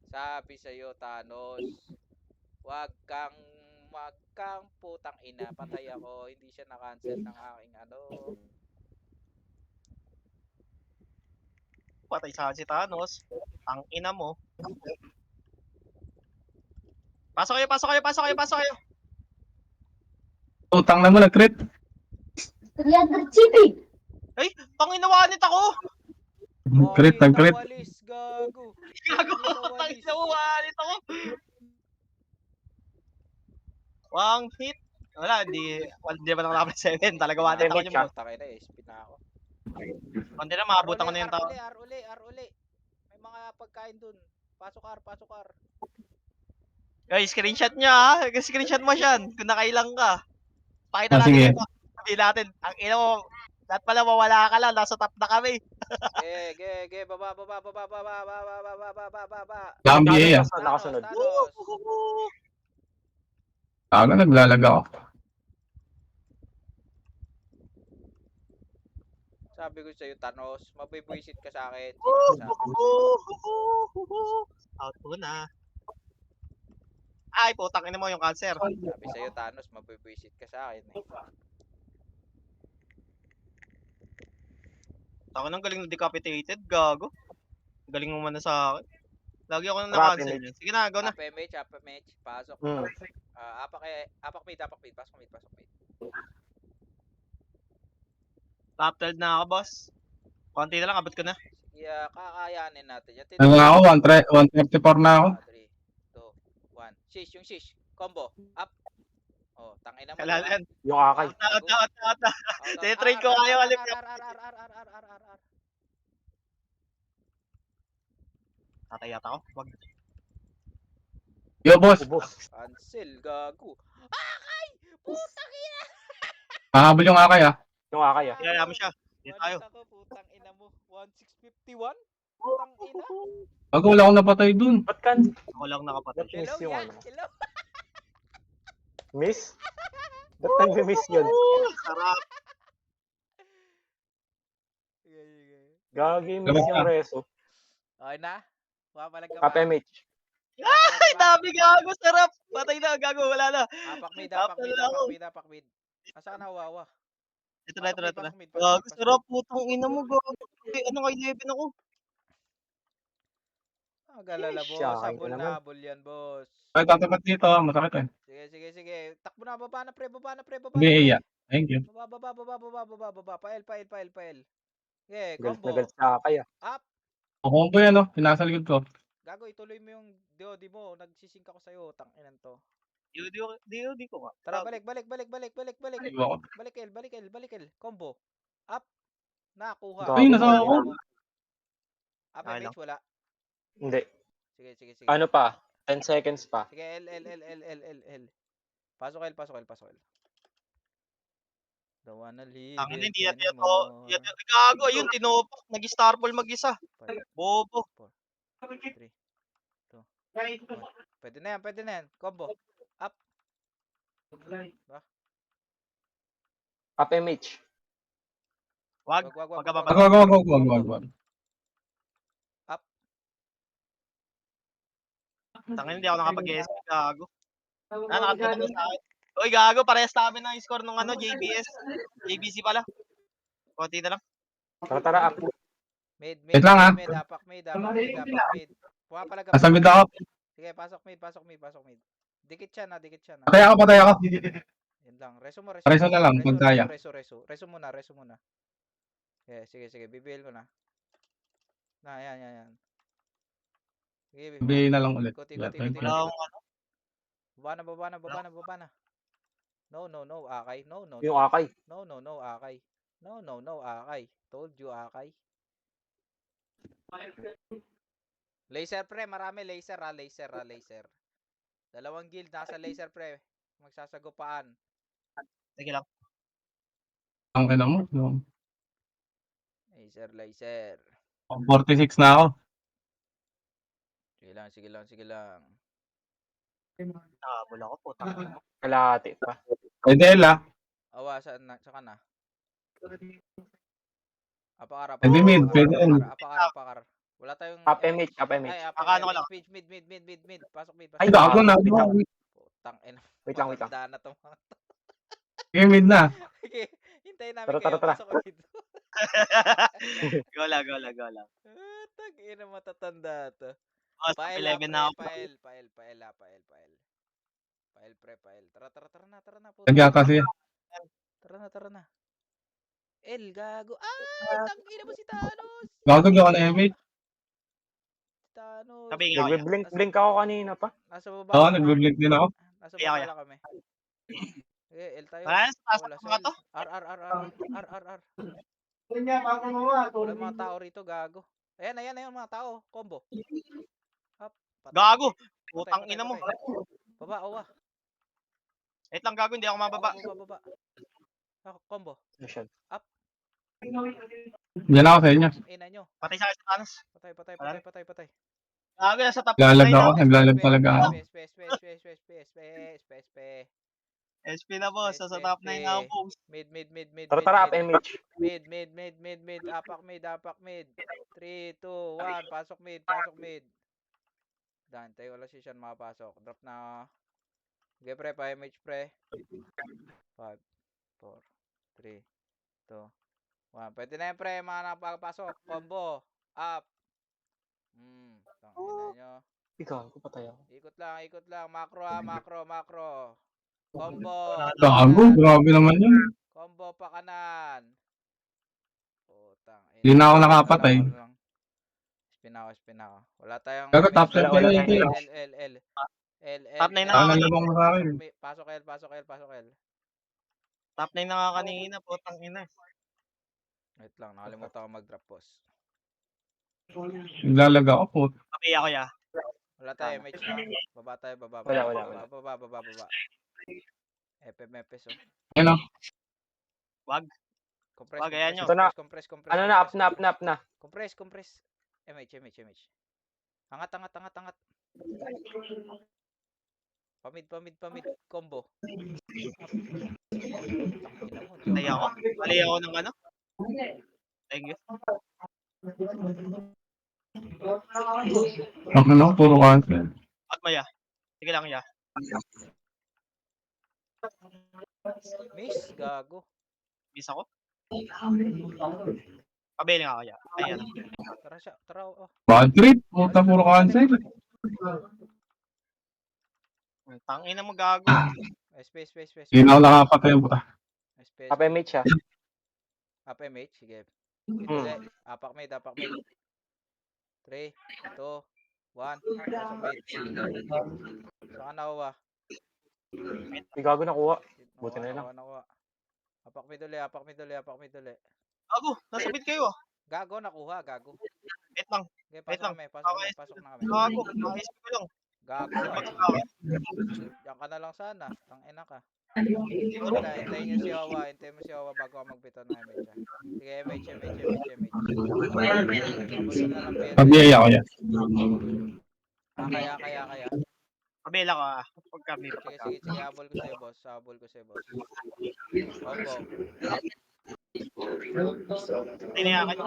Speaker 1: Sabi sa'yo, Thanos, wag kang putang ina. Patay ako. Hindi siya na-cancel ng aking ano.
Speaker 2: Patay sa akin si Thanos. Ang ina mo. Pasok kayo.
Speaker 4: Utang na mo, nag-crit.
Speaker 5: 300 CP.
Speaker 2: Panginawanit ako.
Speaker 4: Crit.
Speaker 1: Walis, gago.
Speaker 2: Gago. Panginawanit ako. One hit. Wala, hindi ba na level 7? Talaga one hit ako
Speaker 3: Image,
Speaker 2: niyo.
Speaker 3: ah.
Speaker 1: Takay na eh. Spin na ako.
Speaker 2: Hindi na, maabutan ko na yung tao.
Speaker 1: R uli. May mga pagkain dun. Pasok R.
Speaker 2: Ay, screenshot niya, ha? Screenshot mo siya. Kung nakailang ka. Pakita
Speaker 4: Ah,
Speaker 2: natin
Speaker 4: sige.
Speaker 2: ito. Sabi natin, ang ina mo, lahat pala mawala ka lang, nasa top na kami.
Speaker 1: Ge, baba.
Speaker 4: Gambi, Eya.
Speaker 3: Nakasunod.
Speaker 1: Thanos.
Speaker 4: Aga, naglalag ako.
Speaker 1: Sabi ko sa'yo, Thanos, mabibwisit ka sa akin. Sino
Speaker 2: Out po na. Ay, putang ina mo yung cancer.
Speaker 1: Sabi sa'yo, Thanos, mabibwisit ka sa akin eh.
Speaker 2: Ako nang galing na decapitated, gago. Galing mo man na sa akin. Lagi ako nang
Speaker 3: Trap
Speaker 2: na-cancel
Speaker 3: image.
Speaker 2: yun. Sige na, go na.
Speaker 1: Half MH, pasok.
Speaker 3: Hmm.
Speaker 1: Apak mid, pasok mid.
Speaker 2: Top 12 na ako, boss. Konti na lang, abot ko na.
Speaker 1: Sige, kakayanin natin yan.
Speaker 4: Ano na ako, 134 na ako.
Speaker 1: 3, 2, 1. Shish, yung shish. Combo. Up. Oh, tangina mo,
Speaker 2: Kailan
Speaker 1: diba?
Speaker 2: yan?
Speaker 3: Yung akay.
Speaker 2: Out. Tinetrade ko kayo, alim niya.
Speaker 1: R.
Speaker 2: Tatayat ako. Wag.
Speaker 4: Yo, boss.
Speaker 3: Ubos.
Speaker 1: Cancel, gago. Akay! Putang ina!
Speaker 4: Mahabol yung akay, ah.
Speaker 3: Yung akay ah.
Speaker 2: Kaya mo siya. Dito tayo.
Speaker 1: Walis ako, putang ina mo. 1651? Putang ina.
Speaker 4: Bago wala akong napatay dun.
Speaker 3: Ba't kan?
Speaker 2: Ako lang nakapatay.
Speaker 3: Ba't miss
Speaker 1: Hello,
Speaker 3: yung
Speaker 1: yan.
Speaker 3: ano?
Speaker 1: Hello.
Speaker 3: Miss? Ba't nag-miss yun?
Speaker 2: Sarap.
Speaker 1: Sige.
Speaker 3: Gagi, miss yung reso.
Speaker 1: Okay na? Papalag ka
Speaker 3: Top
Speaker 1: ba?
Speaker 3: MH.
Speaker 2: Ay, dami gago. Sarap. Patay na, gago. Wala na.
Speaker 1: Apak mid. Asa ka na, wawa?
Speaker 2: Ito na.
Speaker 1: Pasok mid.
Speaker 2: Gago, sarap. Putang ina mo, gago. Ano kay 11 ako?
Speaker 1: Galala, boss.
Speaker 3: Siya,
Speaker 1: Habol
Speaker 3: naman.
Speaker 1: na habol yan, boss.
Speaker 4: Ay, tatapat dito, ah. Masakit, eh.
Speaker 1: Sige. Takbo na, baba na, pre.
Speaker 4: Hindi, iya. Thank you.
Speaker 1: Baba. Pael. Okay,
Speaker 3: Galit na
Speaker 1: combo.
Speaker 3: galit sa akay ah.
Speaker 1: Up.
Speaker 4: Ako po yan, oh. Pinasa likod ko.
Speaker 1: Gago, ituloy mo yung DOD mo. Nagsisink ako sa'yo. Tanginan to.
Speaker 2: Di ko nga.
Speaker 1: Tara, balik.
Speaker 4: Ay, ako.
Speaker 1: Balik L. Combo. Up. Nakuha.
Speaker 3: Ay,
Speaker 4: nasa ako.
Speaker 1: Up,
Speaker 2: Okay
Speaker 1: MH, wala.
Speaker 3: Hindi.
Speaker 1: Sige.
Speaker 3: Ano pa? 10 seconds pa.
Speaker 1: Sige, L. Pasok L. Dawa na live.
Speaker 2: Ang hindi natin ito. Gago, ayun, tinopak. Nag-star ball mag-isa. Bobo.
Speaker 1: 3, 2, 1. Pwede na yan. Combo. Up.
Speaker 3: Top MH.
Speaker 2: Wag.
Speaker 1: Wag.
Speaker 2: Wag ka ba?
Speaker 4: Wag.
Speaker 2: Tangin, hindi ako nakapag-SP. Gago. Nakapag na sa akin. Uy, gago. Parehas namin ng score nung JBS. JBC pala. Konti na lang.
Speaker 3: Tara, up.
Speaker 1: Mid.
Speaker 4: Wait lang, ah.
Speaker 1: Apak mid. Pumapalag ka.
Speaker 4: Nasa mid ako.
Speaker 1: Sige, pasok mid. Dikit siya na.
Speaker 4: Patay ako.
Speaker 1: Yan lang. Reso mo.
Speaker 4: Reso na lang, pag kaya.
Speaker 1: Reso muna. Yeah, sige. Bibil ko na. Yan. Sige,
Speaker 4: Sabihin na lang ulit.
Speaker 1: Ikot.
Speaker 2: Wala akong
Speaker 1: Baba na. No, akay. No.
Speaker 3: Yung akay.
Speaker 1: No, akay. No, akay. Told you, akay. Laser, pre. Marami laser. Dalawang guild nasa laser, pre. Magsasagupaan.
Speaker 2: Sige lang.
Speaker 4: Ang ina mo.
Speaker 1: Laser.
Speaker 4: 46 na ako.
Speaker 1: Sige lang.
Speaker 2: Nakabula ko po.
Speaker 3: Kalahati pa.
Speaker 4: Pwede, ah.
Speaker 1: Awa, saan ka na? Apakar.
Speaker 4: Pwede mid.
Speaker 1: Apakar. Wala tayong...
Speaker 3: Top MH.
Speaker 1: Ay,
Speaker 2: Akano ko lang.
Speaker 1: Mid. Pasok mid.
Speaker 4: Ay, gago na.
Speaker 1: Putang ina.
Speaker 3: Wait lang.
Speaker 1: Matanda na to mga to.
Speaker 4: Okay, mid na.
Speaker 1: Okay, hintayin namin
Speaker 3: Tara.
Speaker 1: Pasok mid.
Speaker 2: Go lang.
Speaker 1: Tag ina, matatanda to.
Speaker 2: Boss,
Speaker 1: Pael,
Speaker 2: 11 na ako.
Speaker 1: Pael, pre. Tara na. Puta.
Speaker 4: Lagyan kasi.
Speaker 1: Tara na. El, gago. Tangina mo si Thanos.
Speaker 4: Gago ako na MH.
Speaker 1: Thanos.
Speaker 2: Sabi nga kaya.
Speaker 3: Nagbe-blink ako kanina pa.
Speaker 1: Nasa baba.
Speaker 4: Oo, nag-blink din ako.
Speaker 1: Nasa
Speaker 2: Kaya,
Speaker 1: baba
Speaker 2: kaya.
Speaker 1: lang kami. El tayo.
Speaker 2: Ayan, pasok
Speaker 1: Wala,
Speaker 2: mga to.
Speaker 1: R. Wala mga tao rito, gago. Ayan mga tao. Combo. Up. Patay.
Speaker 2: Gago.
Speaker 1: Patay,
Speaker 2: Putang ina mo.
Speaker 1: Baba, awa.
Speaker 2: Wait lang, gago. Hindi ako mababa.
Speaker 1: Baba. Combo.
Speaker 3: Mission.
Speaker 4: Diyan ako sa inyo.
Speaker 1: Ina nyo.
Speaker 2: Patay sa akin sa Thanos.
Speaker 1: Patay.
Speaker 2: Gago, nasa top
Speaker 4: Lalab
Speaker 2: 9
Speaker 4: ako.
Speaker 2: ako.
Speaker 4: Naglalab talaga ako.
Speaker 2: SP na boss. Nasa top 9 na ako, boss.
Speaker 1: Mid.
Speaker 3: Tara, up MH.
Speaker 1: Mid. Apak mid. 3, 2, 1. Pasok mid. Dante, wala si Sean makapasok. Drop na. Okay, pre. Pa-MH, pre. 5, 4, 3, 2, Pwede na yan, pre. Mga napapasok. Combo. Up. Tangina nyo.
Speaker 3: Ikaw, patay ako.
Speaker 1: Ikot lang. Macro macro. Combo.
Speaker 4: Gago,
Speaker 1: Kanan.
Speaker 4: grabe naman yun.
Speaker 1: Combo pa kanan. Putang ina.
Speaker 4: Hindi na ako nakapatay.
Speaker 1: Spin ako. Wala tayong
Speaker 4: Gago, top
Speaker 1: L,
Speaker 4: 10 pa yun.
Speaker 2: Top 9 na
Speaker 4: Saan
Speaker 2: ako.
Speaker 4: ang labang mo sa akin?
Speaker 1: Pasok L.
Speaker 2: Top 9 na nga kanina, putang ina.
Speaker 1: Wait lang, nakalimutan ko mag-drop boss.
Speaker 4: Naglalag ako po.
Speaker 2: Kapay ako ya.
Speaker 1: Wala tayo MH no? Baba tayo.
Speaker 3: Wala.
Speaker 1: Baba. FMFS oh.
Speaker 4: Ayun o.
Speaker 2: Wag.
Speaker 1: Compress.
Speaker 2: Wag, ayan nyo.
Speaker 3: Ito na.
Speaker 1: Compress.
Speaker 3: Ano na, up na.
Speaker 1: Compress. MH. Angat. Pamid. Combo. Tangina mo.
Speaker 2: Mali ako. Mali ako ng ano. Thank you.
Speaker 4: Ano, puro cancel.
Speaker 2: At maya. Sige lang ya.
Speaker 1: Miss, gago.
Speaker 2: Miss ako. Pabili nga ako ya. Ayan.
Speaker 1: Tara oh.
Speaker 4: Bad trip. Puta, puro cancel.
Speaker 2: Tangina mo gago.
Speaker 1: Space.
Speaker 4: Hindi na ako nakapatay. Puta.
Speaker 1: Space.
Speaker 3: Up MH siya.
Speaker 1: Up MH, sige. Ito apak mid. 3, 2, 1. Pasok mid. Saka nakuha.
Speaker 3: Di gago nakuha. Buti na lang.
Speaker 1: Nakuha. Apak mid uli.
Speaker 2: Gago. Nasa bit kayo.
Speaker 1: Gago, nakuha.
Speaker 2: Wait lang.
Speaker 1: Okay,
Speaker 2: Wait lang.
Speaker 1: pasok na kami.
Speaker 2: Gago. Nakaisip ko lang.
Speaker 1: Gago. Diyan ka na lang sana. Tangina ka. Hintayin mo si Wawa bago ka magbitaw ng MH. Sige, MH. Abot ka na lang PL.
Speaker 4: Pabiyaya ko yan.
Speaker 1: Kaya.
Speaker 2: Pabila ko ah. Pagka may
Speaker 1: Sige, habol ko sa'yo, boss. Combo.
Speaker 2: Tiniyakan.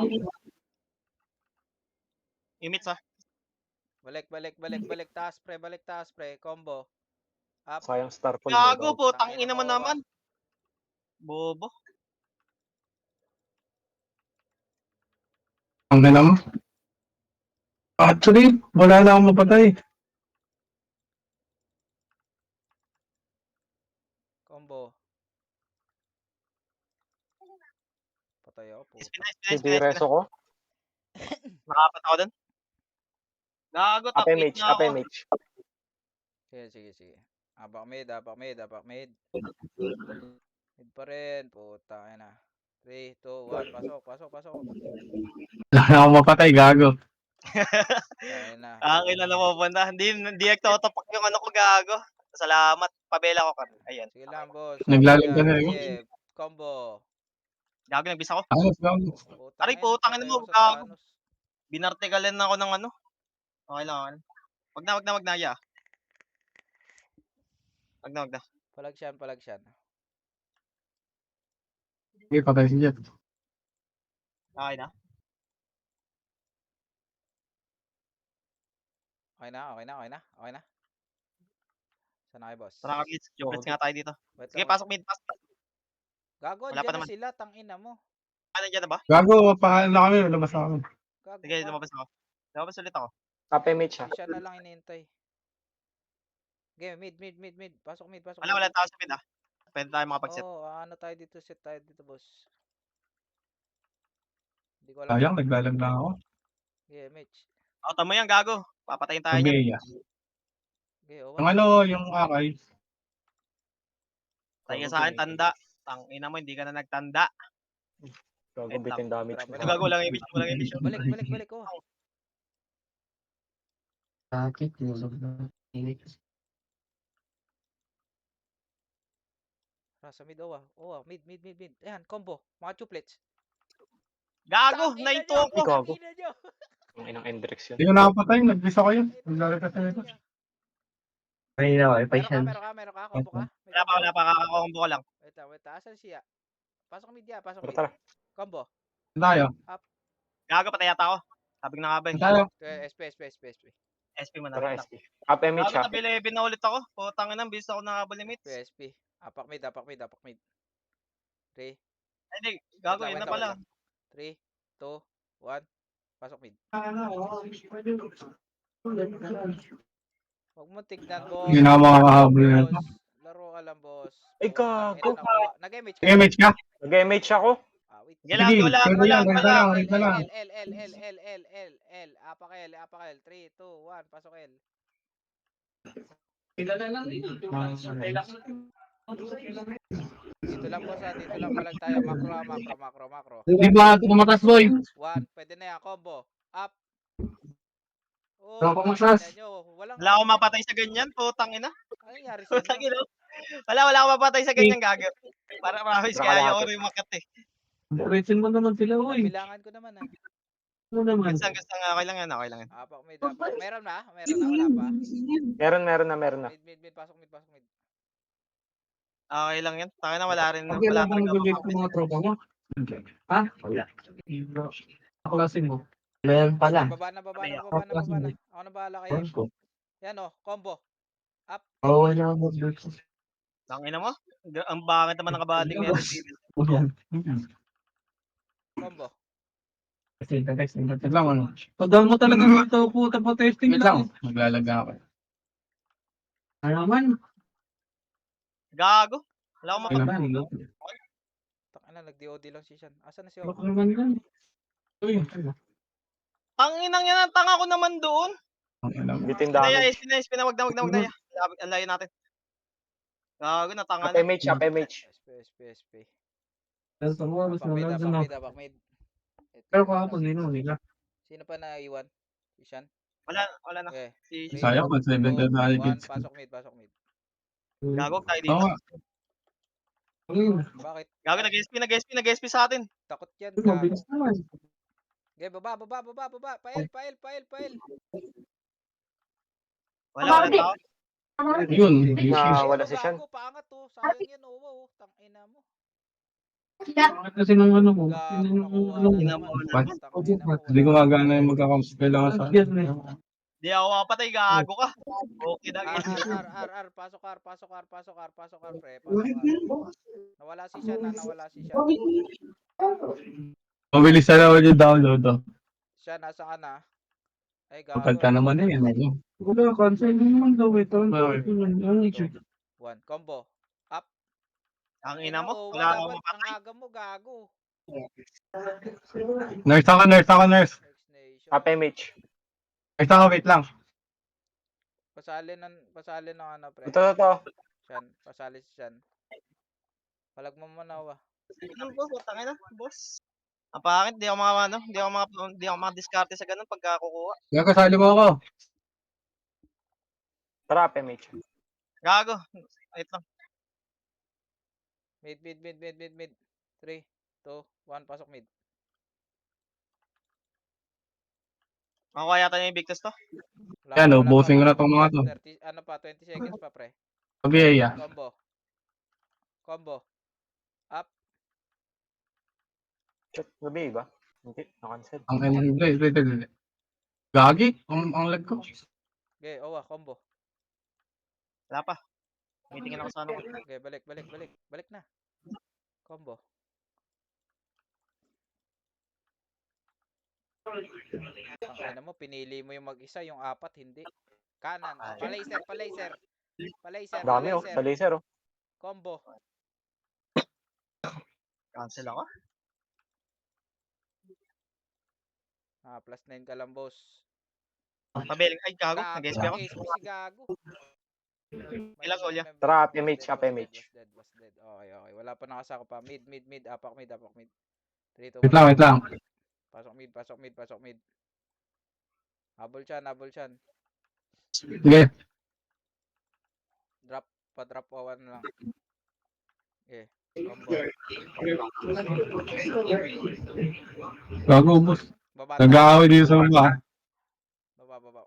Speaker 2: Imits ah.
Speaker 1: Balik. Taas, pre. Combo. Up.
Speaker 3: Sayang star pool.
Speaker 2: Gago po.
Speaker 1: Tangina
Speaker 2: Tangina mo
Speaker 1: mo,
Speaker 2: naman. Bobo.
Speaker 4: Ang gala mo. Actually, wala na akong mapatay.
Speaker 1: Combo. Patay ako po.
Speaker 3: Hindi reso ko.
Speaker 2: Nakapat ako dun. Gago.
Speaker 3: Up
Speaker 2: Top 8
Speaker 3: MH.
Speaker 2: na ako.
Speaker 1: Sige. Apak mid. Mid pa rin. Puta na. 3, 2, 1. Pasok.
Speaker 4: Wala na akong mapatay, gago.
Speaker 1: Ayun na.
Speaker 2: Akin na napupunta. Hindi nagtotopak yung ano ko gago. Salamat. Pabela ko kami. Ayan.
Speaker 1: Sige lang, boss.
Speaker 4: Naglalag ka na,
Speaker 1: Sige. Combo.
Speaker 2: Gago. Nagbisa ko.
Speaker 4: Ayos, gago.
Speaker 2: Aray, putang ina mo, gago. Binartikalan na ako ng ano. Okay lang. Wag na ya. Wag na.
Speaker 1: Palag siyan.
Speaker 4: Sige, patay si Jet.
Speaker 2: Okay na.
Speaker 1: Okay na. Sana kayo, boss.
Speaker 2: Tara kami. Jokers nga tayo dito.
Speaker 1: Wait
Speaker 2: Sige,
Speaker 1: lang.
Speaker 2: pasok mid.
Speaker 1: Gago,
Speaker 2: Wala pa
Speaker 1: dyan na
Speaker 2: naman.
Speaker 1: sila. Tangina mo.
Speaker 2: Ano dyan na ba?
Speaker 4: Gago, pahalan na kami. Labas na kami.
Speaker 1: Gago
Speaker 2: Sige,
Speaker 1: ka.
Speaker 2: lumabas ako. Lumabas ulit ako.
Speaker 3: Up MH siya.
Speaker 1: Hindi siya na lang inintay. Okay, mid. Pasok mid.
Speaker 2: Wala tao sa mid ah. Pwede tayo makapag-set.
Speaker 1: Ano tayo dito? Set tayo dito, boss. Hindi ko alam.
Speaker 4: Sayang, naglalag na ako.
Speaker 1: Okay, Mitch.
Speaker 2: Tama yan, gago. Papatayin tayo niyan.
Speaker 4: Pabiyaya.
Speaker 1: Okay,
Speaker 4: Ang ano, yung akay.
Speaker 2: Tayo ka sa akin, tanda. Tangina mo, hindi ka na nagtanda.
Speaker 3: Gago bitin damage.
Speaker 2: Ito gago, walang image.
Speaker 1: Balik.
Speaker 6: Bakit? Tulog na.
Speaker 1: Sa mid, mid. Ayan, combo. Mga chuplets.
Speaker 2: Gago, nainto ako.
Speaker 3: Gago.
Speaker 1: Tangina nyo.
Speaker 3: Ang inang Endrex yun.
Speaker 4: Hindi ko nakapatay. Nagbisa ko yun. Naglalag ka sa ito.
Speaker 6: Ay, na, wifi siya.
Speaker 1: Meron ka, combo ka.
Speaker 2: Wala pa, kakakombo ko lang.
Speaker 1: Wait, asan siya? Pasok mid.
Speaker 3: Tara.
Speaker 1: Combo.
Speaker 4: Tayo.
Speaker 2: Gago, patay yata ako. Sabi ko na nga ba.
Speaker 4: Tayo.
Speaker 1: SP.
Speaker 2: SP mo na.
Speaker 3: Tara SP. Up MH siya.
Speaker 2: Gago, tabi 11 na ulit ako. Putang ina, bis ako nakabal limits.
Speaker 1: SP. Apak mid. 3.
Speaker 2: Hindi, gago, yun na pala.
Speaker 1: 3, 2, 1. Pasok mid. Huwag mo tignan, boss.
Speaker 4: Hindi na ako makakahabol na ito.
Speaker 1: Boss. Laro ka lang, boss.
Speaker 3: Ay,
Speaker 1: Putang ina,
Speaker 3: gago.
Speaker 1: nakuha. Nag-MH ka?
Speaker 4: Nag-MH ka?
Speaker 3: Nag-MH ako.
Speaker 1: Wait.
Speaker 2: Sige lang,
Speaker 4: Sige,
Speaker 2: go lang,
Speaker 4: pwede
Speaker 2: go
Speaker 4: yan,
Speaker 2: lang, go
Speaker 4: ganito
Speaker 2: lang.
Speaker 4: lang,
Speaker 1: L,
Speaker 4: ganito
Speaker 1: L,
Speaker 4: lang.
Speaker 1: L, L, L, L, L, L, L, L. Apak L, apak L. 3, 2, 1. Pasok L. Dito lang, boss, ha. Dito lang palag tayo. Macro, ha. Macro, macro, macro.
Speaker 4: Hindi ba tumakas, boy?
Speaker 1: 1. Pwede na yan. Combo. Up. Oh,
Speaker 6: Wala pa masas.
Speaker 1: tingnan nyo. Walang
Speaker 2: Wala akong mapatay sa ganyan, putang ina.
Speaker 1: Ano nangyari sa
Speaker 2: Putang
Speaker 1: inyo?
Speaker 2: ina. Wala akong mapatay sa ganyan, gago. Para promise kaya ayoko rin makat eh.
Speaker 6: Operation mo naman sila, uy.
Speaker 1: Bilangan ko naman, ha.
Speaker 6: Ano naman?
Speaker 2: Gusto nga, okay lang yan, okay lang yan.
Speaker 1: Apak mid, apak. Meron na? Meron na? Wala pa?
Speaker 3: Meron na.
Speaker 1: Mid. Pasok mid, pasok mid.
Speaker 2: Okay lang yan. Taka na, wala rin.
Speaker 6: Pag
Speaker 2: Wala
Speaker 6: alam mo
Speaker 2: rin
Speaker 6: nag-live
Speaker 2: ako.
Speaker 6: ng mga tropa mo? Ha? Wala. Kaklasin mo? Meron pala.
Speaker 1: Baba na. Ako na bahala kayo.
Speaker 6: Ewan ko.
Speaker 1: Yan, oh. Combo. Up.
Speaker 6: Oo, wala ako mag-live.
Speaker 2: Tangina mo. Ang bakit naman ng kabaling na yan.
Speaker 6: Yan.
Speaker 1: Combo.
Speaker 6: Kasi guys,
Speaker 4: Wait lang, ano?
Speaker 6: pagdaan mo talaga dito, puta pa testing
Speaker 4: Wait lang,
Speaker 6: lang.
Speaker 4: maglalaga ako.
Speaker 6: Ano naman?
Speaker 2: Gago. Wala akong
Speaker 6: Ano
Speaker 2: mapatay.
Speaker 6: naman?
Speaker 1: Takina, nag-DOD lang si Sean. Asan na si
Speaker 6: Baka
Speaker 1: Ogo?
Speaker 6: naman yan. Uy,
Speaker 2: Tanginang yan, ang tanga ko naman doon.
Speaker 4: Ang ina mo.
Speaker 3: Bitin
Speaker 2: Pinaya,
Speaker 3: damage.
Speaker 2: spina, wag na. Ang layo natin. Gago, natanga
Speaker 3: Up
Speaker 2: na.
Speaker 3: MH, up MH.
Speaker 1: SP.
Speaker 6: Gusto mo,
Speaker 1: Apak
Speaker 6: gusto mo
Speaker 1: mid,
Speaker 6: lang
Speaker 1: apak
Speaker 6: dun, no?
Speaker 1: mid, apak mid.
Speaker 6: Pero kahapon, nila.
Speaker 1: Sino pa naiwan? Si Sean?
Speaker 2: Wala na.
Speaker 1: Okay.
Speaker 2: Si
Speaker 4: Sayang, pag 7 na tayo
Speaker 1: 1.
Speaker 4: kids.
Speaker 1: Pasok mid.
Speaker 2: Gago, tayo
Speaker 4: Oo
Speaker 2: dito.
Speaker 4: nga.
Speaker 1: Bakit?
Speaker 2: Gago, nag-SP sa atin.
Speaker 1: Takot yan,
Speaker 6: Uy,
Speaker 1: gago.
Speaker 6: mabilis naman.
Speaker 1: Okay, baba. Pael.
Speaker 2: Wala tao.
Speaker 4: Yun,
Speaker 3: Na wala si Sean.
Speaker 1: Gago, paangat to. Sayang yan, oh, wow. Tangina mo.
Speaker 6: Bakit kasi nung ano ko?
Speaker 1: Gago,
Speaker 6: Yung
Speaker 1: nakuha
Speaker 6: ano
Speaker 1: na
Speaker 6: mo?
Speaker 1: naman.
Speaker 4: Ba't?
Speaker 1: Tangina mo.
Speaker 4: Hindi gumagana yung magkakamps. Kailangan sa
Speaker 6: Yan, eh.
Speaker 2: Di ako mapatay, gago ka. Okay na.
Speaker 1: R. Pasok R, pre. Pasok R. Nawala si Sean.
Speaker 4: Mabilis na naman yung download. Oh.
Speaker 1: Sean, nasa ka na? Ay, gago.
Speaker 4: Kapag ka naman eh. Ano?
Speaker 6: Wala, cancel din naman daw ito.
Speaker 4: Okay.
Speaker 1: 1. Combo. Up.
Speaker 2: Ang ina mo.
Speaker 1: Oo,
Speaker 2: Wala akong
Speaker 1: dapat
Speaker 2: mapatay.
Speaker 1: ang aga mo, gago.
Speaker 4: Nurse ako.
Speaker 1: Next Nation.
Speaker 3: Up MH.
Speaker 4: Wait lang.
Speaker 1: Pasali ng ano, pre.
Speaker 3: Ito.
Speaker 1: Sean, pasali si Sean. Palag mo muna,
Speaker 2: Ano po, tangina, boss. Ang pangit, di ako makadiskarte sa ganun pagka kukuha.
Speaker 4: Kaya kasali mo ako.
Speaker 3: Tara, up MH.
Speaker 2: Gago. Wait lang.
Speaker 1: Mid. 3, 2, 1, pasok mid.
Speaker 2: Makuha yata niya yung Victus to.
Speaker 4: Yan, ubusin ko na tong mga to.
Speaker 1: 20 seconds pa, pre.
Speaker 4: Pabiyaya.
Speaker 1: Combo. Up.
Speaker 3: Shit, gabi ba? Hindi, na-cancel.
Speaker 4: Ang hindi. Gagi? Ang lag ko.
Speaker 1: Okay, combo.
Speaker 2: Wala pa. Meetingin ako sa ano.
Speaker 1: Okay, balik. Balik na. Combo. Ang ina mo, pinili mo yung mag-isa, yung 4, hindi. Kanan. Palaser.
Speaker 3: Dami oh, sa laser oh.
Speaker 1: Combo.
Speaker 2: Cancel ako.
Speaker 1: +9 ka lang, boss.
Speaker 2: Pabiling. Ay, gago. Nag-SP ako.
Speaker 1: SP si gago.
Speaker 2: Ilang goal yan?
Speaker 3: Tara, up MH, up MH.
Speaker 1: Was dead. Okay. Wala pa nakasako pa. Mid. Apak mid. 3, 2, 1.
Speaker 4: Wait lang.
Speaker 1: Pasok mid. Habol siyan.
Speaker 4: Sige.
Speaker 1: Drop 1 lang. Okay. Combo.
Speaker 4: Gago, boss.
Speaker 1: Baba.
Speaker 4: Nag-aaway dito sa baba.
Speaker 1: Baba.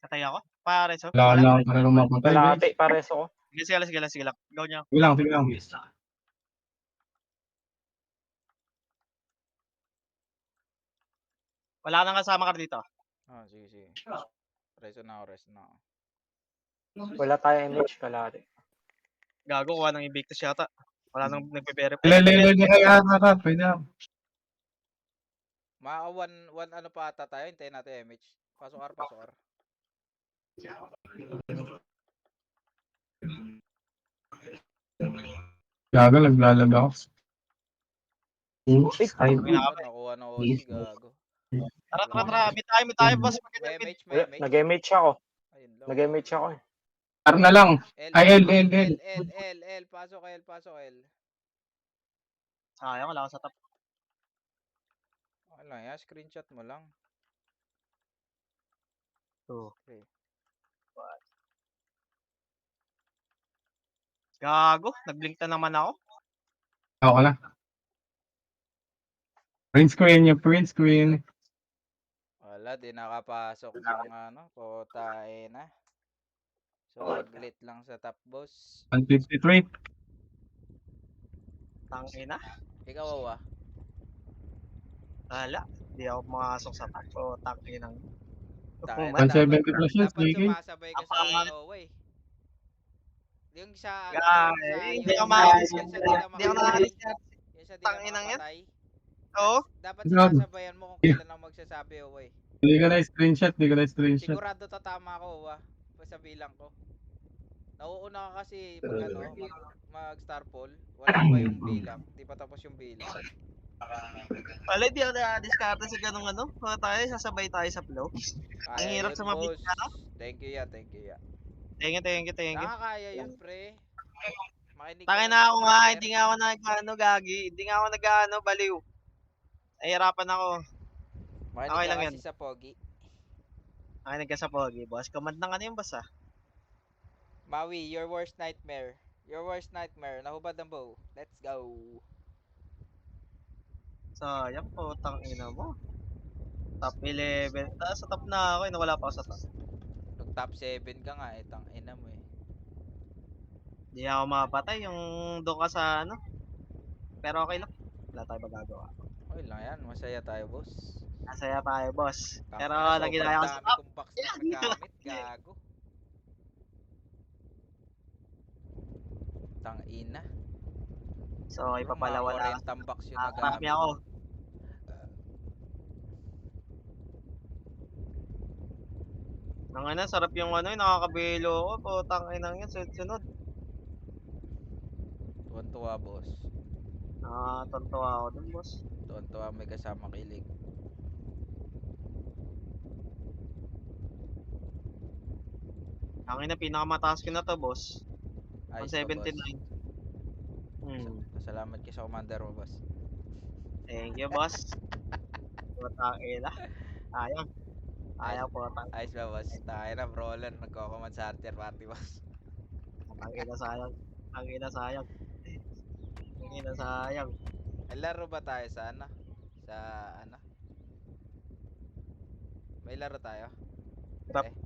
Speaker 2: Katay ako. Pare, so.
Speaker 4: Wala lang para mapatay.
Speaker 3: Kalahati, pares ako.
Speaker 2: Sige lang. Go niya.
Speaker 4: Sige lang.
Speaker 2: Wala nang kasama ka dito.
Speaker 1: Sige. Resto na ako.
Speaker 3: Wala tayo MH, kalahati.
Speaker 2: Gago, kuha ng Invictus yata. Wala nang nagpe-verify.
Speaker 4: Lele, kaya harap. Pwede na.
Speaker 1: Mga one ano pa ata tayo, hintayin natin MH. Pasok R, pasok R.
Speaker 4: Gago, naglalag ako.
Speaker 6: Ay,
Speaker 1: Nakuha ng OC, gago.
Speaker 2: Tara. May tayo, boss.
Speaker 1: May
Speaker 2: Maganda
Speaker 1: MH, may
Speaker 3: Wala,
Speaker 1: MH.
Speaker 3: nag-MH ako.
Speaker 1: Ayun lang.
Speaker 3: Nag-MH ako eh.
Speaker 4: R na lang.
Speaker 1: L,
Speaker 4: Ay,
Speaker 1: L,
Speaker 4: L.
Speaker 1: L. Pasok L, pasok L.
Speaker 2: Sayang, wala ako sa top.
Speaker 1: Wala yan, screenshot mo lang.
Speaker 2: Two.
Speaker 1: Okay.
Speaker 2: Gago, nag-blink na naman ako.
Speaker 4: Ako na. Print screen.
Speaker 1: Wala, di nakapasok yung ano, putain na. Saglit lang sa top boss.
Speaker 4: 153.
Speaker 2: Tangina.
Speaker 1: Ikaw, Wawa.
Speaker 2: Wala. Di ako makasok sa top. O, tanginang.
Speaker 1: Tayo
Speaker 2: man,
Speaker 1: na,
Speaker 4: 170 plus yun,
Speaker 1: dapat
Speaker 4: JK.
Speaker 1: sumasabay ka sa
Speaker 2: Apa-
Speaker 1: ano, Wawa eh. Yung sa,
Speaker 2: Guys,
Speaker 1: yung sa,
Speaker 2: hindi
Speaker 1: yung
Speaker 2: ako
Speaker 1: sa,
Speaker 2: makakalis.
Speaker 1: yung sa di ka
Speaker 2: Hindi ako
Speaker 1: makapatay.
Speaker 2: nakakalis.
Speaker 1: Yung sa di ka
Speaker 2: Tanginang yan.
Speaker 1: makapatay.
Speaker 2: Oo.
Speaker 1: Dapat
Speaker 4: Grabe.
Speaker 1: sinasabayan mo kung kailan ako magsasabi, Wawa eh.
Speaker 4: Hindi ko na screenshot.
Speaker 1: Sigurado tatama ako, Wawa. Sa bilang ko. Nauuna ka kasi pag ano, mag-star poll. Wala pa yung bilang. Di pa tapos yung bilang.
Speaker 2: Wala, di ako na-discard sa ganung ano. Kung tayo, sasabay tayo sa flow. Ang
Speaker 1: Kaya
Speaker 2: hirap
Speaker 1: yun,
Speaker 2: sa mabit
Speaker 1: boss.
Speaker 2: na, no?
Speaker 1: Thank you ya, thank you ya.
Speaker 2: Thank you.
Speaker 1: Nakakaya yun, pre. Makinig ka
Speaker 2: Tangin
Speaker 1: lang
Speaker 2: na
Speaker 1: sa
Speaker 2: ako nga,
Speaker 1: commander.
Speaker 2: hindi nga ako nag-ano, gagi. Hindi nga ako nag-ano, baliw. Nahihirapan ako.
Speaker 1: Makinig
Speaker 2: Okay
Speaker 1: ka
Speaker 2: lang
Speaker 1: kasi
Speaker 2: yun.
Speaker 1: sa pogi.
Speaker 2: Nakinig ka sa pogi, boss. Command ng ano yung boss, ah.
Speaker 1: Maui, your worst nightmare. Your worst nightmare. Nahubad ng bow. Let's go.
Speaker 2: Sayang po, tangina mo. Top 11. Sa top na ako, nawala pa ako sa top.
Speaker 1: Nag top 7 ka nga, tang ina mo eh.
Speaker 2: Hindi ako mapatay yung doon ka sa ano. Pero okay lang. Wala tayo magagawa.
Speaker 1: Okay lang yan, masaya tayo, boss.
Speaker 2: Masaya tayo, boss.
Speaker 1: Tang
Speaker 2: Pero
Speaker 1: ina,
Speaker 2: lagi
Speaker 1: sobrang
Speaker 2: na ako sa
Speaker 1: dami
Speaker 2: top.
Speaker 1: kong box na nagamit, gago. Tang ina.
Speaker 2: So,
Speaker 1: Bro, mga
Speaker 2: ipapalawala.
Speaker 1: 40 box yung
Speaker 2: Marami
Speaker 1: nagamit.
Speaker 2: ako. Nang ano, sarap yung ano, yung nakakabilo ko. Putang inang yun, sunod-sunod.
Speaker 1: Tuwan-tuwa, boss.
Speaker 2: Tontuwa ako dun, boss.
Speaker 1: Tuwan-tuwa, may kasama kilig.
Speaker 2: Ang ina, pinakamataas ko na to, boss.
Speaker 1: Ayos ka, boss.
Speaker 2: 179.
Speaker 1: Salamat ka sa commander mo, boss.
Speaker 2: Thank you, boss. Putang ina. Sayang. Sayang, putang.
Speaker 1: Ayos ba, boss? Tayo na, brawler. Nagko-command sa Hunter Party, boss.
Speaker 2: Ang ina, sayang. Ang ina, sayang. Ang ina, sayang.
Speaker 1: May laro ba tayo sa ano? Sa ano? May laro tayo?
Speaker 2: Trap.
Speaker 1: Eh,